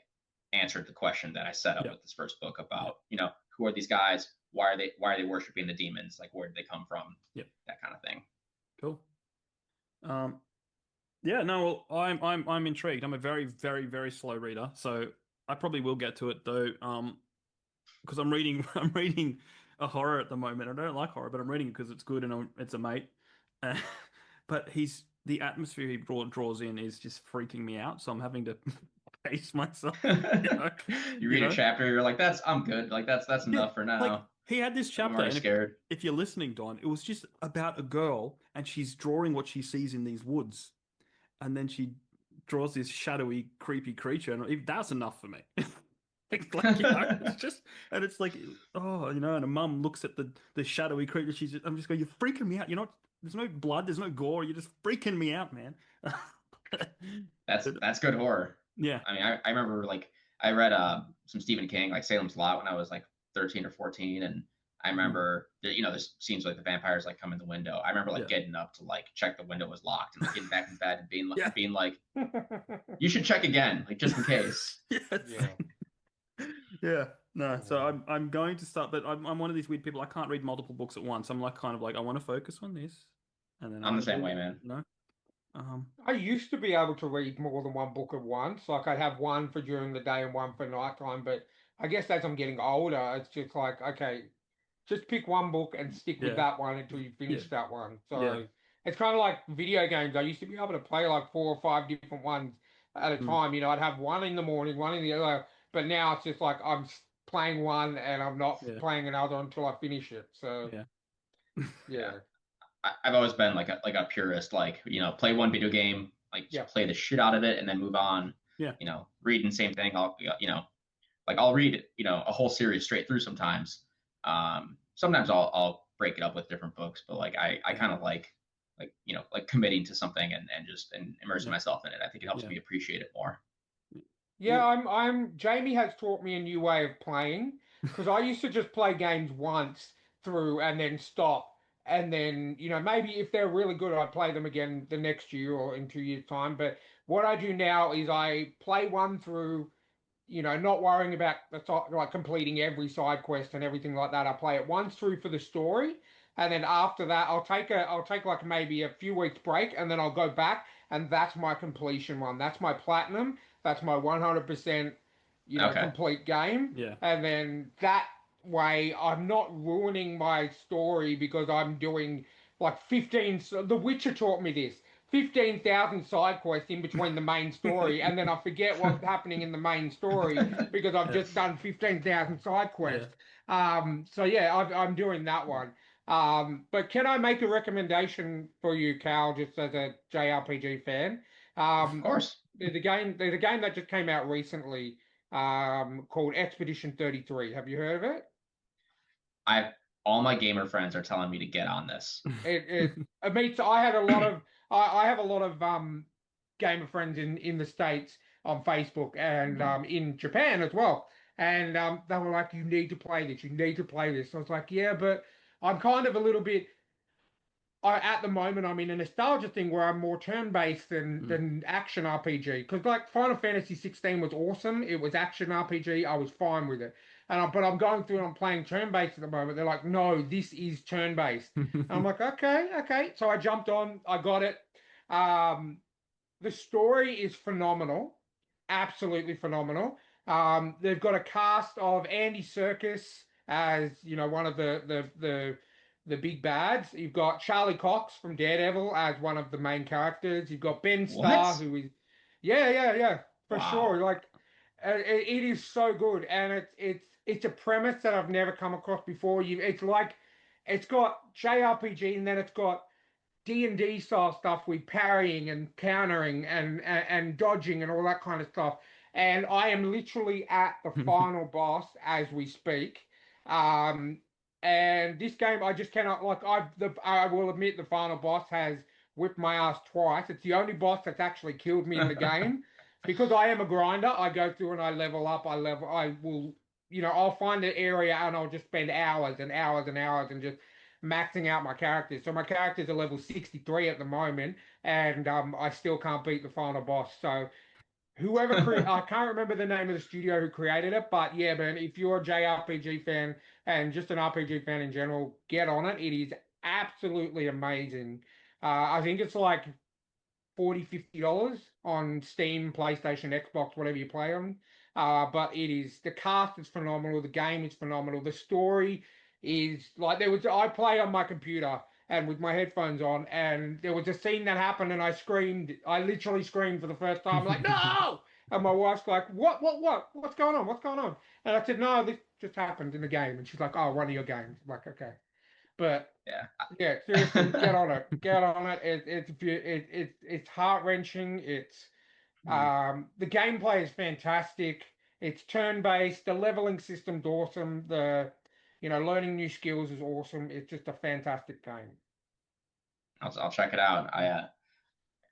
answered the question that I set up with this first book about who are these guys, why are they worshiping the demons, like where did they come from, that kind of thing. Cool. No, well, I'm intrigued. I'm a very, very, very slow reader, so I probably will get to it though, because I'm reading a horror at the moment. I don't like horror, but I'm reading it because it's good and it's a mate. But the atmosphere he draws in is just freaking me out, so I'm having to pace myself. You read a chapter, you're like, I'm good. Like that's enough for now. Like, he had this chapter, and scared. If you're listening, Don, it was just about a girl, and she's drawing what she sees in these woods, and then she draws this shadowy, creepy creature, and that's enough for me. It's like, it's just, and it's like, and a mum looks at the shadowy creature. I'm just going, you're freaking me out. There's no blood, there's no gore. You're just freaking me out, man. That's good horror. Yeah. I mean, I remember like I read some Stephen King, like Salem's Lot, when I was like 13 or 14, and I remember there's scenes like the vampires like come in the window. I remember like getting up to like check the window was locked and like, getting back in bed and being like, you should check again, like just in case. No, so I'm going to start, but I'm one of these weird people. I can't read multiple books at once. I'm like kind of like, I want to focus on this, and then I'm the same way, man. No. I used to be able to read more than one book at once. Like I'd have one for during the day and one for nighttime. But I guess as I'm getting older, it's just like, okay, just pick one book and stick with that one until you finish that one. So it's kind of like video games. I used to be able to play like 4 or 5 different ones at a time. I'd have one in the morning, one in the other. But now it's just like I'm playing one and I'm not playing another until I finish it. So I've always been like a purist, like, play one video game, like play the shit out of it and then move on. Reading same thing. I'll read, a whole series straight through sometimes. Sometimes I'll break it up with different books, but like I kind of like like committing to something and immersing myself in it. I think it helps Yeah. me appreciate it more. Yeah, I'm Jamie has taught me a new way of playing because I used to just play games once through and then stop. And then, maybe if they're really good, I'd play them again the next year or in 2 years' time. But what I do now is I play one through, not worrying about like completing every side quest and everything like that. I play it once through for the story, and then after that, I'll take like maybe a few weeks break, and then I'll go back, and that's my completion one. That's my platinum. That's my 100%, Okay. complete game. Yeah. And then that way, I'm not ruining my story because I'm doing like 15. The Witcher taught me this. 15,000 side quests in between the main story, and then I forget what's happening in the main story because I've Yeah. just done 15,000 side Yeah. quests. So yeah, I'm doing that one. But can I make a recommendation for you, Cal, just as a JRPG fan? Of Um, course. there's a game that just came out recently, called Expedition 33. Have you heard of it? I all my gamer friends are telling me to get on this. I mean, so I had a lot of I have a lot of gamer friends in the States on Facebook and Mhm. in Japan as well. And they were like, "You need to play this. You need to play this." I was like, "Yeah, but I'm kind of a little bit." At the moment, I'm in a nostalgia thing where I'm more turn-based Mm. than action RPG. Because like Final Fantasy 16 was awesome. It was action RPG. I was fine with it. But I'm going through and I'm playing turn-based at the moment. They're like, no, this is turn-based. And I'm like, okay, okay. So I jumped on. I got it. Um, the story is phenomenal, absolutely phenomenal. They've got a cast of Andy Serkis as one of the big bads. You've got Charlie Cox from Daredevil as one of the main characters. You've got Ben Starr, What? who is yeah, for sure. Wow. Like it is so good, and it's a premise that I've never come across before. It's like it's got JRPG, and then it's got D&D style stuff with parrying and countering and dodging and all that kind of stuff. And I am literally at the final boss as we speak. Um, and this game, I just cannot like. I will admit the final boss has whipped my ass twice. It's the only boss that's actually killed me in the game. Because I am a grinder, I go through and I level up. I will, I'll find an area and I'll just spend hours and hours and hours and just maxing out my characters. So my characters are level 63 at the moment, and I still can't beat the final boss. So I can't remember the name of the studio who created it, but yeah, man, if you're a JRPG fan and just an RPG fan in general, get on it. It is absolutely amazing. I think it's like $40, $50 on Steam, PlayStation, Xbox, whatever you play on. But the cast is phenomenal, the game is phenomenal, the story is like I play on my computer and with my headphones on, and there was a scene that happened, and I literally screamed for the first time, like no! And my wife's like, what's going on? What's going on? And I said, no, this just happened in the game, and she's like, oh, one of your games. I'm like, okay, but Yeah. yeah, seriously, get on it. Get on it. It's heart wrenching. It's Mm. the gameplay is fantastic. It's turn based. The leveling system's awesome. The learning new skills is awesome. It's just a fantastic game. I'll check it out.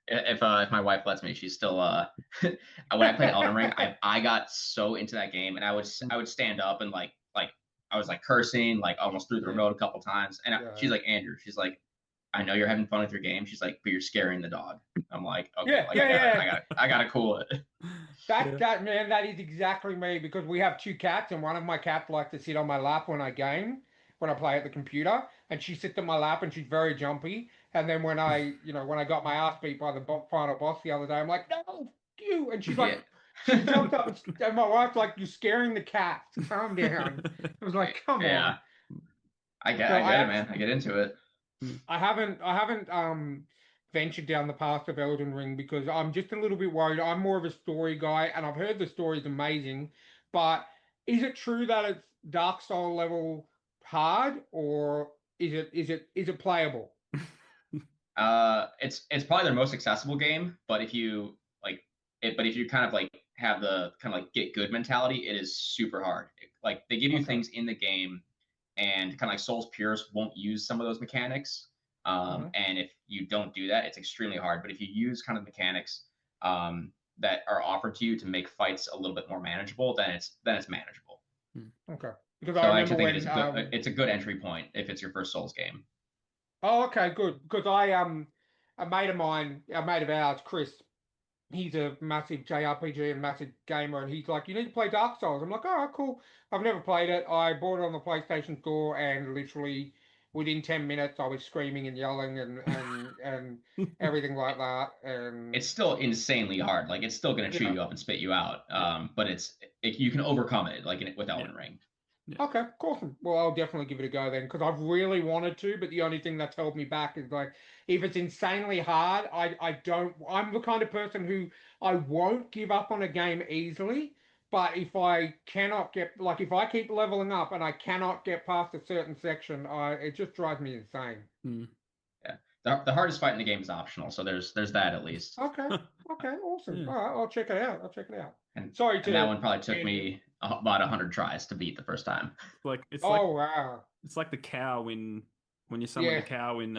If my wife lets me, she's still when I played Elden Ring, I got so into that game, and I would stand up and like I was like cursing, like almost threw the Yeah, remote a couple times, and she's yeah, like, Andrew, she's like, I know you're having fun with your game. She's like, but you're scaring the dog. I'm like, okay, yeah, like yeah, yeah. I gotta cool it. Yeah. That man, that is exactly me because we have two cats, and one of my cats likes to sit on my lap when I play at the computer, and she sits on my lap and she's very jumpy. And then when I got my ass beat by the final boss the other day, I'm like, no, fuck you, and she's like, Yeah. she jumped up, and my wife's like, you're scaring the cat. Calm down. I was like, come on. Yeah. So I get it, man. I get into it. Mm. I haven't ventured down the path of Elden Ring because I'm just a little bit worried. I'm more of a story guy, and I've heard the story's amazing, but is it true that it's Dark Soul level hard, or is it playable? It's probably their most accessible game, but if you but if you kind of like have the kind of like get good mentality, it is super hard. Like they give you Okay. things in the game, and kind of like Souls purists won't use some of those mechanics. And if you don't do that, it's extremely hard. But if you use kind of mechanics that are offered to you to make fights a little bit more manageable, then it's manageable. Okay. Because So I I remember actually think when it's a good entry point if it's your first Souls game. oh, okay, good. Because a mate of mine, a mate of ours, Chris, he's a massive JRPG and massive gamer, and he's like, "You need to play Dark Souls." I'm like, "Oh, cool. I've never played it. I bought it on the PlayStation Store, and literally within 10 minutes, I was screaming and yelling and everything like that." And It's still insanely hard. Like it's still going to chew yeah, you up and spit you out. But you can overcome it like with Yeah. Elden Ring. Yeah. okay, awesome. Well, I'll definitely give it a go then, because I've really wanted to, but the only thing that's held me back is like, if it's insanely hard, I don't. I'm the kind of person who I won't give up on a game easily, but if I cannot get, like, if I keep leveling up and I cannot get past a certain section, it just drives me insane. Mm. Yeah. The hardest fight in the game is optional, so there's that at least. Okay, okay, awesome. Yeah. All right, I'll check it out. I'll check it out. And Sorry and that to one probably took tangent. me about 100 tries to beat the first time. It's like Oh wow, it's like the cow in when you summon the yeah. cow in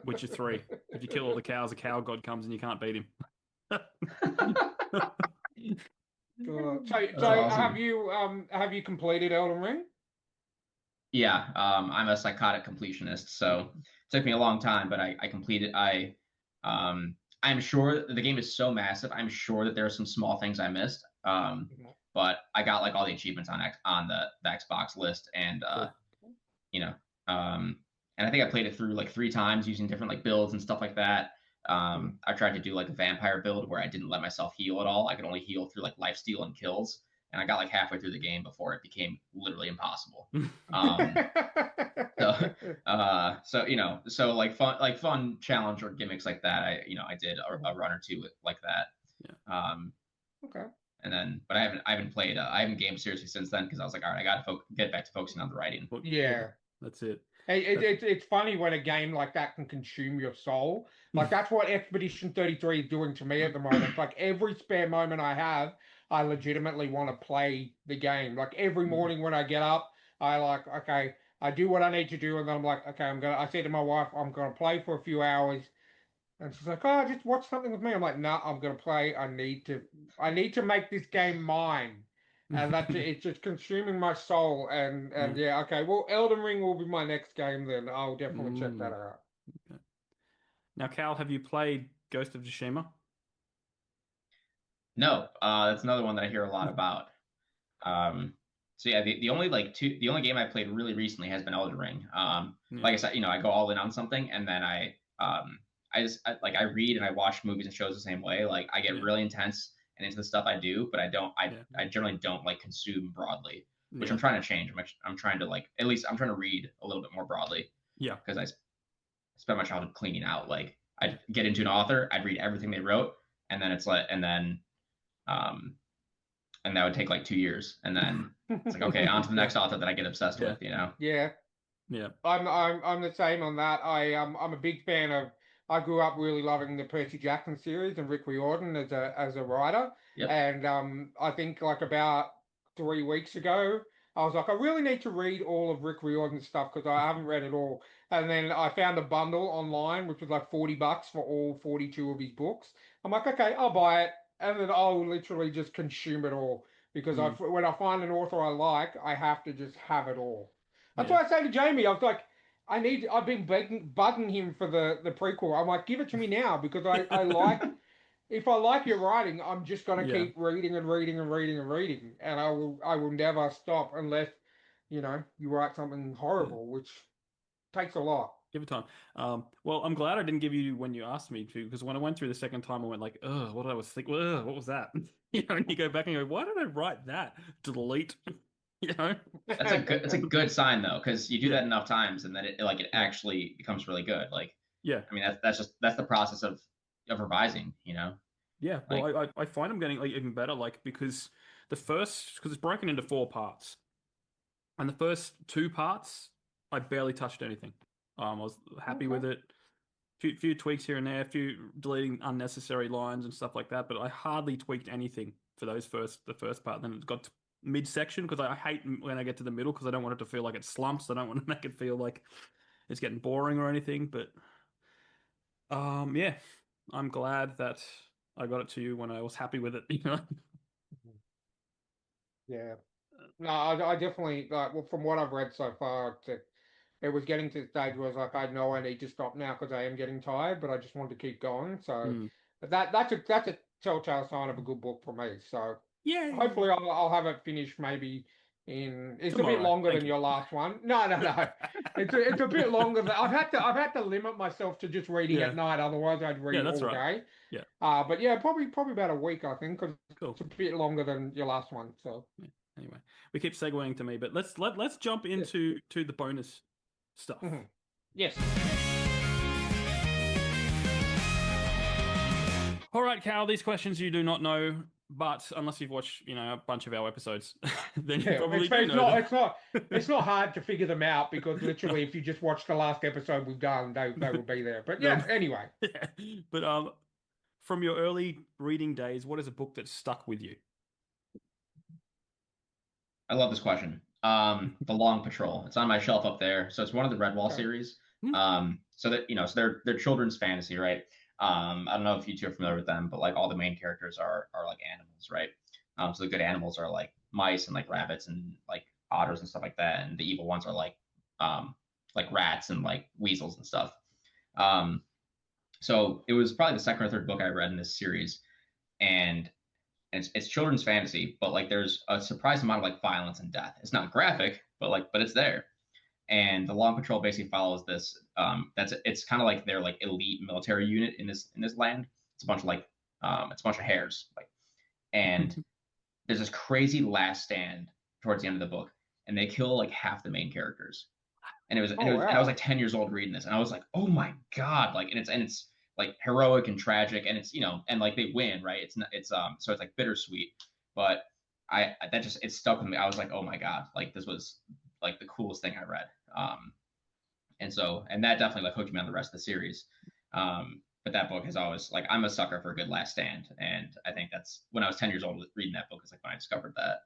Witcher 3. If you kill all the cows, a cow god comes and you can't beat him. God. That's So awesome. have you completed Elden Ring? Yeah, I'm a psychotic completionist, so it took me a long time, but I completed. I'm sure the game is so massive. I'm sure that there are some small things I missed. But I got like all the achievements on the Xbox list, and Cool. you know, and I think I played it through like 3 times using different like builds and stuff like that. I tried to do like a vampire build where I didn't let myself heal at all. I could only heal through like lifesteal and kills, and I got like halfway through the game before it became literally impossible. Um, so, so like fun challenge or gimmicks like that. I did a run or two like that. Yeah. Okay. And then, but I haven't gamed seriously since then because I was like, all right, I got to get back to focusing on the writing. Well, Yeah. that's it. It's funny when a game like that can consume your soul. Like that's what Expedition 33 is doing to me at the moment. Like every spare moment I have, I legitimately want to play the game. Like every morning when I get up, okay, I do what I need to do, and then I'm like, okay, I say to my wife, I'm gonna play for a few hours, and she's like, oh, just watch something with me. I'm like, no, I'm gonna play. I need to make this game mine. And it's just consuming my soul. And Yeah. yeah, okay. Well, Elden Ring will be my next game then. I'll definitely check that Mm. out. Okay. Now, Cal, have you played Ghost of Tsushima? No, that's another one that I hear a lot about. Um, so yeah, the only game I played really recently has been Elden Ring. Yeah. Like I said, I go all in on something, and then I read and I watch movies and shows the same way. Like I get Yeah. really intense and into the stuff I do, but Yeah. I generally don't like consume broadly, which Yeah. I'm trying to change. I'm trying to like at least I'm trying to read a little bit more broadly Yeah. because I spent my childhood cleaning out. Like Yeah. I'd get into an author, I'd read everything they wrote, and then um and that would take like 2 years, and then it's like okay, on to the Yeah. next author that I get obsessed Yeah. with. Yeah, Yeah. I'm the same on that. I'm a big fan of. I grew up really loving the Percy Jackson series and Rick Riordan as a writer, Yep. and I think like about 3 weeks ago, I was like, I really need to read all of Rick Riordan's stuff because I haven't read it all. And then I found a bundle online which was like $40 for all 42 of his books. I'm like, okay, I'll buy it, and then I'll literally just consume it all because Mm. when I find an author I like, I have to just have it all. That's Yeah. why I say to Jamie, I was like, I've been bugging him for the prequel. I'm like, give it to me now because I like, if I like your writing, I'm just gonna Yeah. keep reading and reading and reading and reading, and I will never stop unless, you write something Yeah. horrible, which takes a lot. Give it time. Well, I'm glad I didn't give you when you asked me to, because when I went through the second time, I went like, "Ugh, what did I was think? Ugh, what was that?" And you go back and you go, "Why did I write that?" Delete. You know? It's a good sign though, because you do Yeah. that enough times, and then it Yeah. actually becomes really good. Like Yeah. I mean, that's the process of revising. Yeah. Well, Like I find I'm getting like even better, like because because it's broken into 4 parts, and the first 2 parts, I barely touched anything. I was happy Okay. with it. Few tweaks here and there, a few deleting unnecessary lines and stuff like that, but I hardly tweaked anything for the first part. Then it got to midsection because I hate when I get to the middle because I don't want it to feel like it slumps. I don't want to make it feel like it's getting boring or anything, but yeah, I'm glad that I got it to you when I was happy with it. You know. Yeah. No, I definitely like. Well, from what I've read so far, it was getting to the stage where I was like, I know I need to stop now because I am getting tired, but I just want to keep going. So Mm. that's a telltale sign of a good book for me. So Yay! hopefully I'll have it finished maybe in. It's a bit Tomorrow. longer Thank than you. your last one. No, no, no. It's a bit longer than I've had to limit myself to just reading Yeah. at night. Otherwise, I'd Yeah, read that's all right. day. Yeah. But yeah, probably about a week, I think, because Cool. it's a bit longer than your last one. So Yeah. Anyway, we keep segueing to me, but let's jump yeah. into the bonus stuff. Yes. All right, Cal, these questions you do not know, but unless you've watched, a bunch of our episodes, then you Yeah, probably do know them. it's not hard to figure them out because literally, if you just watch the last episode we've done, they will be there. But They'll- yeah, anyway. yeah. But from your early reading days, what is a book that stuck with you? I love this question. The Long Patrol. It's on my shelf up there. So it's one of the Redwall Okay. series. Hmm? So that so they're children's fantasy, right? I don't know if you two are familiar with them, but like all the main characters are like animals, right? So the good animals are like mice and like rabbits and like otters and stuff like that, and the evil ones are like rats and like weasels and stuff. Um, so it was probably the second or third book I read in this series, and it's children's fantasy, but like there's a surprising amount of like violence and death. It's not graphic, but it's there. And the Long Patrol basically follows this. It's kind of like their like elite military unit in this land. It's a bunch of like it's a bunch of hares, like, and there's this crazy last stand towards the end of the book, and they kill like half the main characters. Oh And I was wow. like 10 years old reading this, and I was like, oh my god, like, and it's like heroic and tragic, and it's and like they win, right? It's not, it's so it's like bittersweet, but that just it stuck with me. I was like, oh my god, like this was like the coolest thing I read. And that definitely like hooked me on the rest of the series. But that book has always like I'm a sucker for a good last stand, and I think that's when I was 10 years old reading that book is like when I discovered that.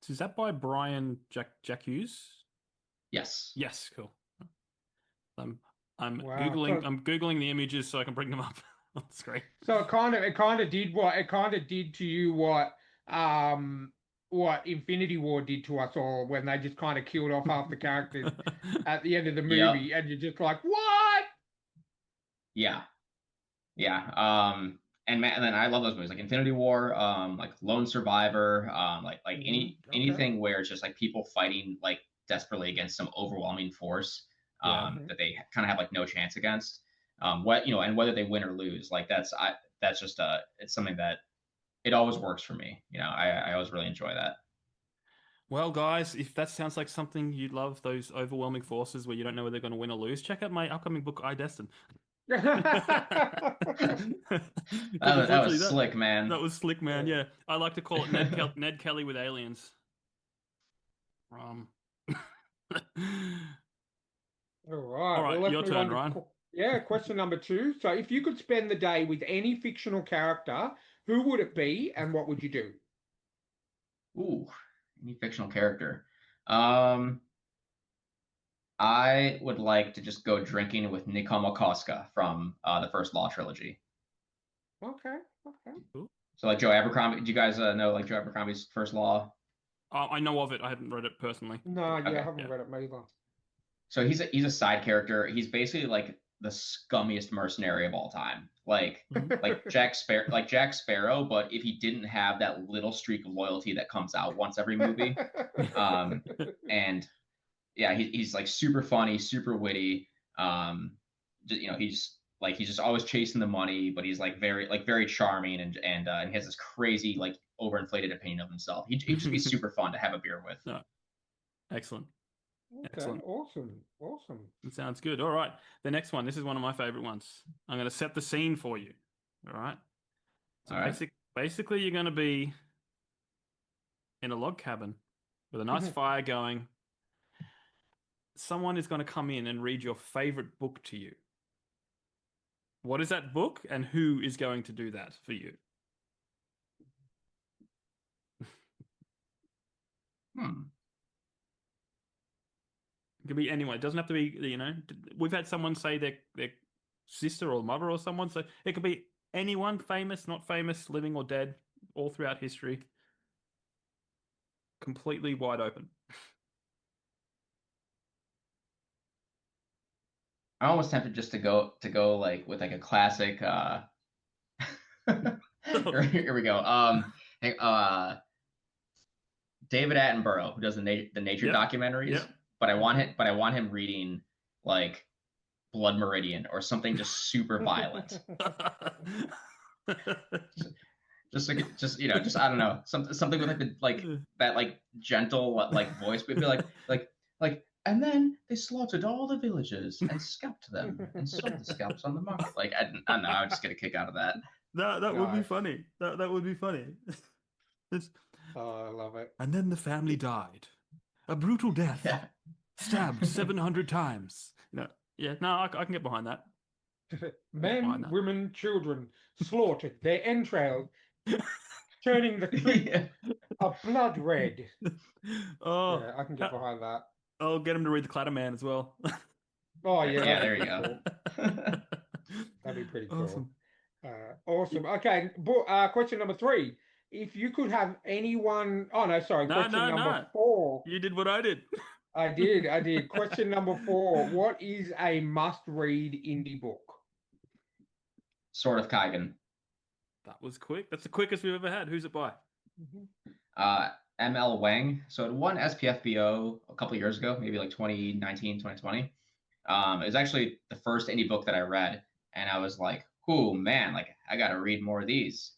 So is that by Brian Jack Hughes? Yes. Yes, cool. I'm Wow. So I'm googling the images so I can bring them up on the screen. so it kind of did to you what Infinity War did to us all when they just kind of killed off half the characters at the end of the Yep. movie, and you're just like, what? Yeah. Yeah. And then I love those movies like Infinity War, like Lone Survivor, like Okay. anything where it's just like people fighting like desperately against some overwhelming force Yeah. Mhm. that they kind of have like no chance against. And whether they win or lose, like that's just it's something that it always works for me. I always really enjoy that. Well, guys, if that sounds like something you love, those overwhelming forces where you don't know whether they're going to win or lose, check out my upcoming book, I Destin. Because it's That literally was that. slick, man. That was slick, man. Yeah. Yeah, I like to call it Ned Kelly with aliens. Um, All all right. right, Well, let's your move turn, on to Ryan. question number two. So, if you could spend the day with any fictional character, who would it be, and what would you do? Ooh, any fictional character. Um, I would like to just go drinking with Nikoma Koska from the first Law trilogy. Okay. Okay. Cool. So like Joe Abercrombie. Do you guys know like Joe Abercrombie's first Law? I know of it. I haven't read it personally, No, but yeah, I Okay. haven't yeah. read it either. So he's a side character. He's basically like the scummiest mercenary of all time. Mhm. Like Jack Sparrow, but if he didn't have that little streak of loyalty that comes out once every movie. Um, and yeah, he's like super funny, super witty. He's just always chasing the money, but he's like very charming and he has this crazy like overinflated opinion of himself. He'd just be super fun to have a beer with. No, excellent, Okay, excellent. awesome, awesome. It sounds good. All right, the next one. This is one of my favorite ones. I'm going to set the scene for you. All right. So All right. basically, you're going to be in a log cabin with a nice fire going. Someone is going to come in and read your favorite book to you. What is that book, and who is going to do that for you? could be anyone. It doesn't have to be, we've had someone say their sister or mother or someone. So it could be anyone, famous, not famous, living or dead, all throughout history. Completely wide open. I'm almost tempted just to go like with like a classic. Here we go. David Attenborough, who does the nature documentaries, Yep. but I want him reading like Blood Meridian or something just super violent. just I don't know, something with that like gentle like voice, but be like and then they slaughtered all the villagers and scalped them and sold the scalps on the market. Like I don't know, I would just get a kick out of that. That would be funny. That would be funny. Oh, I love it. And then the family died. A brutal death. Yeah. Stabbed 700 times. Yeah, no, I can get behind that. Men, women, children slaughtered, their entrails turning the creek a blood red. Oh, yeah, I can get behind that. I'll get him to read the Clatterman as well. Oh yeah, yeah, there you go. That'd be pretty cool. Awesome. Awesome. Okay, question number 3. If you could have anyone, question number 4. You did what I did. I did. Question number 4. What is a must-read indie book? Sword of Kaigen. That was quick. That's the quickest we've ever had. Who's it by? ML Wang. So it won SPFBO a couple years ago, maybe like 2019, 2020. It was actually the first indie book that I read, and I was like, "Oh man, like I got to read more of these."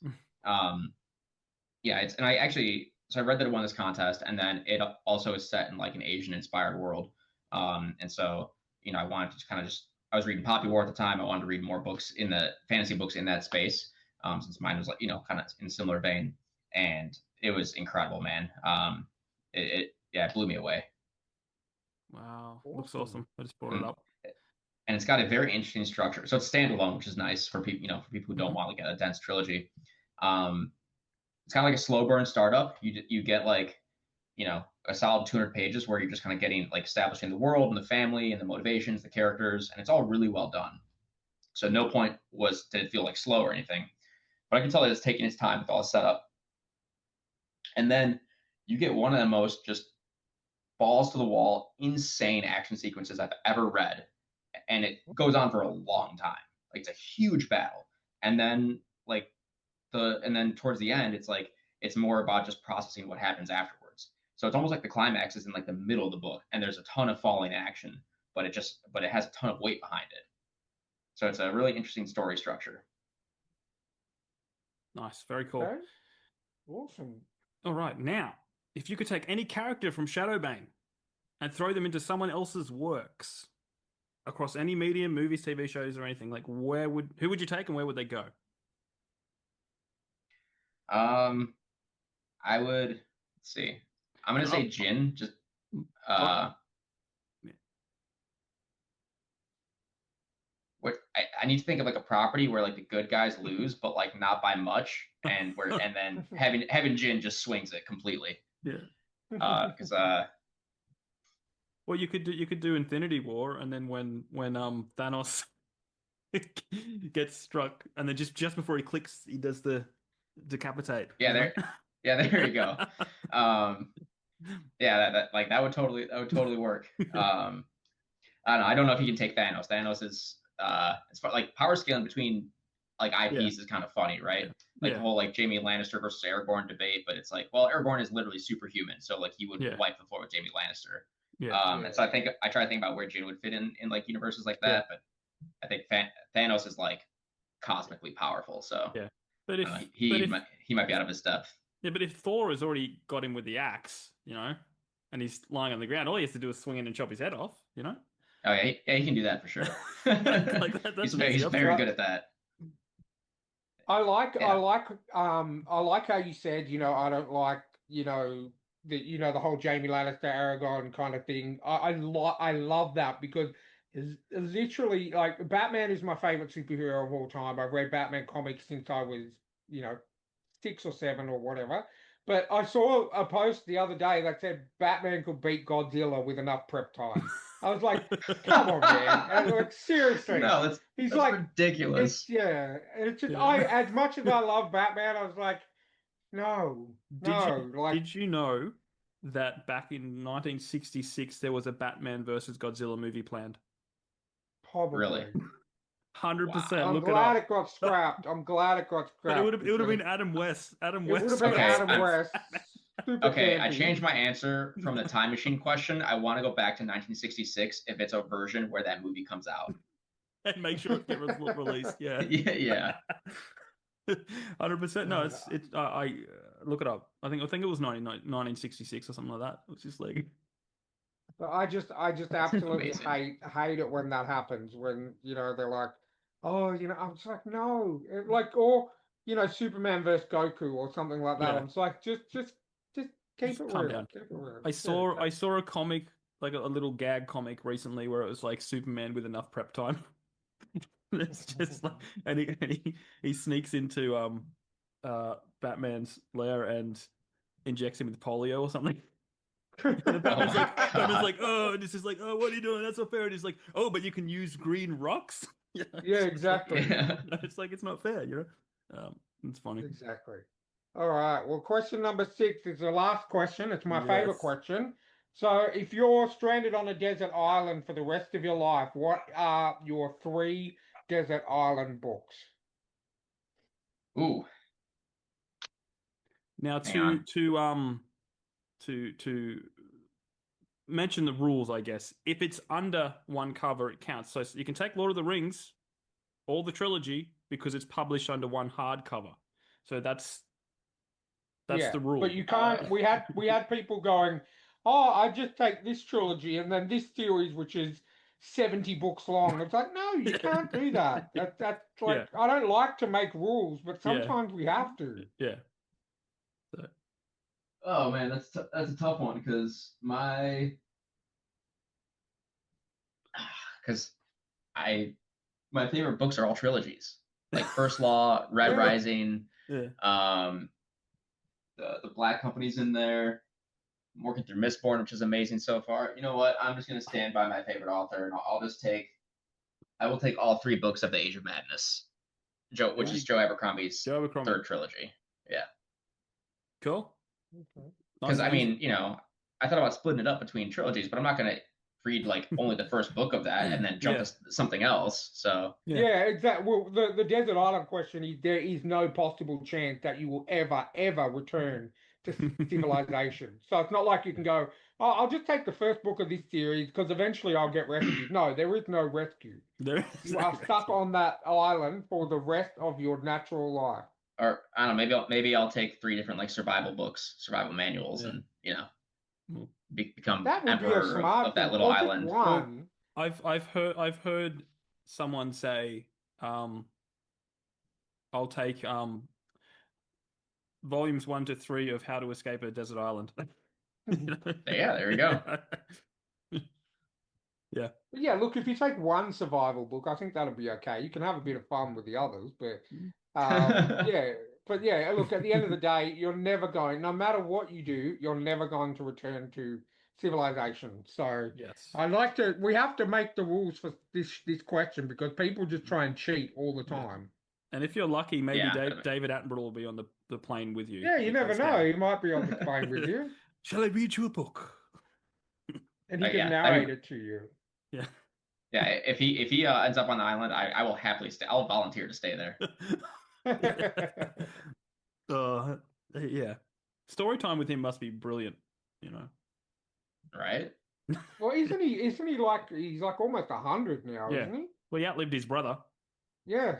Yeah, so I read that it won this contest, and then it also is set in like an Asian-inspired world. And so I wanted to kind of I was reading Poppy War at the time. I wanted to read more books in the fantasy books in that space, since mine was like kind of in a similar vein, and it was incredible, man. It blew me away. Wow, looks awesome. I just brought it up. And it's got a very interesting structure. So it's standalone, which is nice for people, for people who don't want like a dense trilogy. It's kind of like a slow burn startup. You get like, a solid 200 pages where you're just kind of getting like establishing the world and the family and the motivations, the characters, and it's all really well done. So no point did it feel like slow or anything, but I can tell that it's taking its time with all the setup. And then you get one of the most just balls to the wall, insane action sequences I've ever read. And it goes on for a long time. Like it's a huge battle. And then towards the end, it's more about just processing what happens afterwards. So it's almost like the climax is in like the middle of the book, and there's a ton of falling action, but it has a ton of weight behind it. So it's a really interesting story structure. Nice, very cool. Okay. Awesome. All right, now, if you could take any character from Shadow Bane and throw them into someone else's works across any medium, movies, TV shows, or anything, like who would you take and where would they go? I would, let's see. I'm gonna say Jin. Just what I need to think of like a property where like the good guys lose, but like not by much, and then having Jin just swings it completely. Yeah. Because well, you could do Infinity War, and then when Thanos gets struck, and then just before he clicks, he does the decapitate. There you go. That would totally work. I don't know if he can take Thanos. Thanos is it's like power scaling between like IPs is kind of funny, right? The whole like Jaime Lannister versus Aragorn debate, but it's like, well, Aragorn is literally superhuman, so like he would wipe the floor with Jaime Lannister. And so I try to think about where Jin would fit in like universes like that, but I think Thanos is like cosmically powerful, so but if he might be out of his depth. Yeah, but if Thor has already got him with the axe, and he's lying on the ground, all he has to do is swing in and chop his head off, Oh yeah, he can do that for sure. He's very good at that. I like how you said, I don't like, the whole Jaime Lannister Aragorn kind of thing. I love that because it's literally like Batman is my favorite superhero of all time. I've read Batman comics since I was, 6 or 7 or whatever. But I saw a post the other day that said Batman could beat Godzilla with enough prep time. I was like, come on, man. And like, seriously. No, He's that's like, ridiculous. it's just, Yeah. as much as I love Batman, I was like, no, like, Did you know that back in 1966 there was a Batman versus Godzilla movie planned? probably. Really? 100%. I'm Look it glad up. it got scrapped. I'm glad it got But scrapped. it would have because been Adam West. Adam It would have West been Okay, Adam West. Super Okay, I campy. changed my answer from the time machine question. I want to go back to 1966 if it's a version where that movie comes out. and make sure it gets released. Yeah. Yeah. 100%. No, it's I look it up. I think it was 1966 or something like that. It was just like But I just absolutely Amazing. hate it when that happens. When they're like, oh, I'm just like, no, like, or Superman versus Goku or something like that. yeah, I'm just like, just keep it calm real, down. keep it real. I saw a comic, like a little gag comic recently where it was like Superman with enough prep time. It's just like and he sneaks into Batman's lair and injects him with polio or something. And then Oh my Batman's God. like, oh, and this is like, oh, what are you doing? That's not fair. And he's like, oh, but you can use green rocks. Yeah, Yeah, it's like, exactly. Yeah. it's like it's not fair, you know. It's funny. Exactly. All right. Well, question number 6 is the last question. It's my favorite Yes. question. So, if you're stranded on a desert island for the rest of your life, what are your 3 desert island books? Ooh, Now hang on. to mention the rules, I guess. If it's under one cover, it counts. So you can take Lord of the Rings, all the trilogy, because it's published under one hardcover. So that's Yeah, the rule. but you can't. We had people going, "Oh, I just take this trilogy and then this series, which is 70 books long." It's like, no, you can't do that. That's Yeah, like, I don't like to make rules, but yeah, sometimes we have to. yeah. So, Oh man, that's a tough one because I my favorite books are all trilogies. Like First Law, Red Yeah. Rising, yeah. the Black Company's in there. I'm working through Mistborn, which is amazing so far. You know what? I'm just gonna stand by my favorite author, and I will take all 3 books of the Age of Madness, which is Joe Abercrombie's Joe Abercrombie. third trilogy. Yeah, Cool. Okay. Nice because I and easy. mean, I thought about splitting it up between trilogies, but I'm not gonna read like only the first book of that and then jump Yeah. to something else. So Yeah. Yeah, exactly. Well, the desert island question is there is no possible chance that you will ever return to civilization. So it's not like you can go, oh, I'll just take the first book of this series because eventually I'll get rescued. No, there is no rescue. There is You are stuck on that island for the rest of your natural life. or I don't know, maybe I'll take 3 different like survival books, survival manuals, Yeah. and Well, become That would be a emperor smart of that thing. little Or just island. one. I've heard someone say, I'll take volumes 1 to 3 of How to Escape a Desert Island. Yeah, there we go. Yeah. But yeah, look, if you take one survival book, I think that'll be okay. You can have a bit of fun with the others, but yeah. But yeah, look, at the end of the day, you're never going, no matter what you do, you're never going to return to civilization. So Yes. we have to make the rules for this question because people just try and cheat all the Yeah. time. And if you're lucky, maybe Yeah. David Attenborough will be on the plane with you. Yeah, you It never goes know. down. He might be on the plane with you, Shall I read you a book? and he can Yeah, narrate it to you. Yeah. Yeah, if he ends up on the island, I will happily stay. I'll volunteer to stay there. Yeah. Story time with him must be brilliant, you know. Right? Well, isn't he? Isn't he like he's like almost 100 now, Yeah. isn't he? Well, he outlived his brother. Yeah.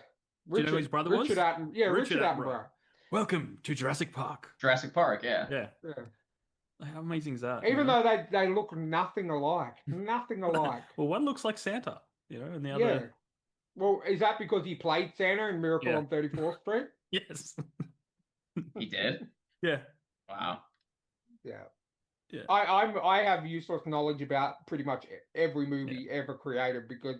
Do you know who his brother was? Richard Attenborough. Welcome to Jurassic Park. Jurassic Park, yeah. Yeah. Yeah. How amazing is that? Even though they look nothing alike. Nothing alike. Well, one looks like Santa, and the Yeah. other. Well, is that because he played Santa in Miracle Yeah. on 34th Street? Yes. He did? Yeah. Wow. Yeah. Yeah. I have useless knowledge about pretty much every movie ever created because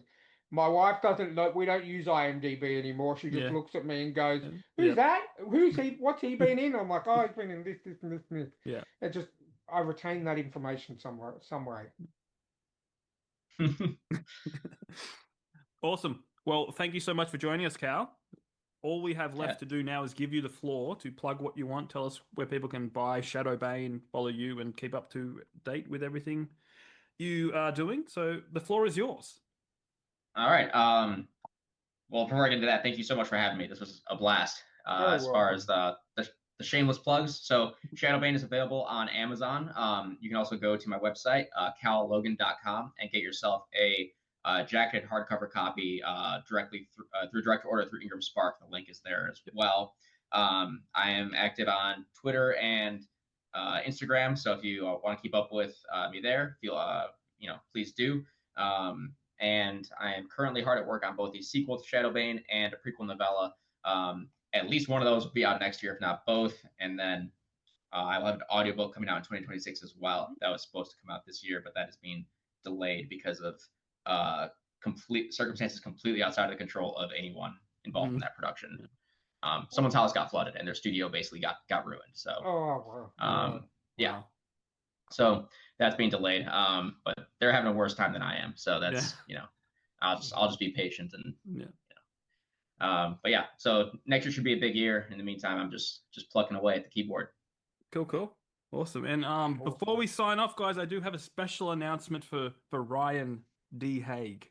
my wife doesn't know. We don't use IMDb anymore. She just Yeah. looks at me and goes, Yeah. "Who's that? Who's he? What's he been in?" I'm like, "Oh, he's been in this, this, and this, and this." Yeah. It just I retain that information somewhere, some way. Awesome. Well, thank you so much for joining us, Cal. All we have left Yeah. to do now is give you the floor to plug what you want. Tell us where people can buy Shadow Bane, follow you, and keep up to date with everything you are doing. So the floor is yours. All right. Well, before I get into that, thank you so much for having me. This was a blast. Very As far welcome. as the shameless plugs, so Shadow Bane is available on Amazon. You can also go to my website, callogan.com, and get yourself a jacketed hardcover copy directly through direct order through Ingram Spark. The link is there as well. I am active on Twitter and Instagram, so if you want to keep up with me there, please do. And I am currently hard at work on both the sequel to Shadow Bane and a prequel novella. At least one of those will be out next year, if not both. And then I'll have an audiobook coming out in 2026 as well. That was supposed to come out this year, but that is being delayed because of complete circumstances completely outside of the control of anyone involved in that production. Someone's house got flooded and their studio basically got ruined. So, yeah. Wow. So that's being delayed. But they're having a worse time than I am. So that's I'll just be patient and but yeah. So next year should be a big year. In the meantime, I'm just plucking away at the keyboard. Cool. Awesome. And before we sign off, guys, I do have a special announcement for Ryan D. Haig.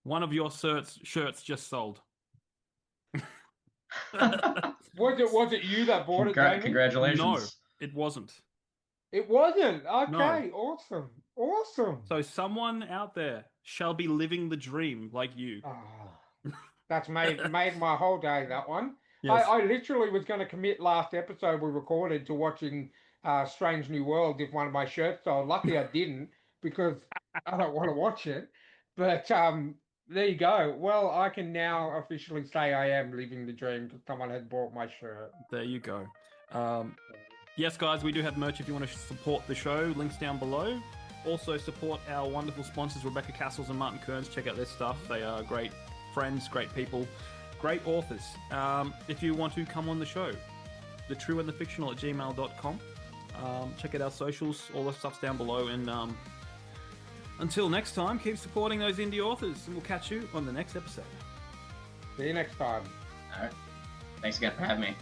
One of your shirts just sold. Was it you that bought it, Damien? Congratulations. No, it wasn't. It wasn't. Okay, No. Awesome. So someone out there shall be living the dream like you. That's made my whole day, that one. Yes. I literally was going to commit last episode we recorded to watching Strange New World if one of my shirts sold. Lucky I didn't because I don't want to watch it. But there you go. Well, I can now officially say I am living the dream because someone had bought my shirt. There you go. Yes, guys, we do have merch if you want to support the show. Links down below. Also support our wonderful sponsors, Rebecca Cassells and Martin Kearns. Check out their stuff. They are great friends, great people, great authors. If you want to come on the show, thetrueandthefictional at gmail.com. Check out our socials. All the stuff's down below. And until next time, keep supporting those indie authors. And we'll catch you on the next episode. See you next time. All right. Thanks again for having me.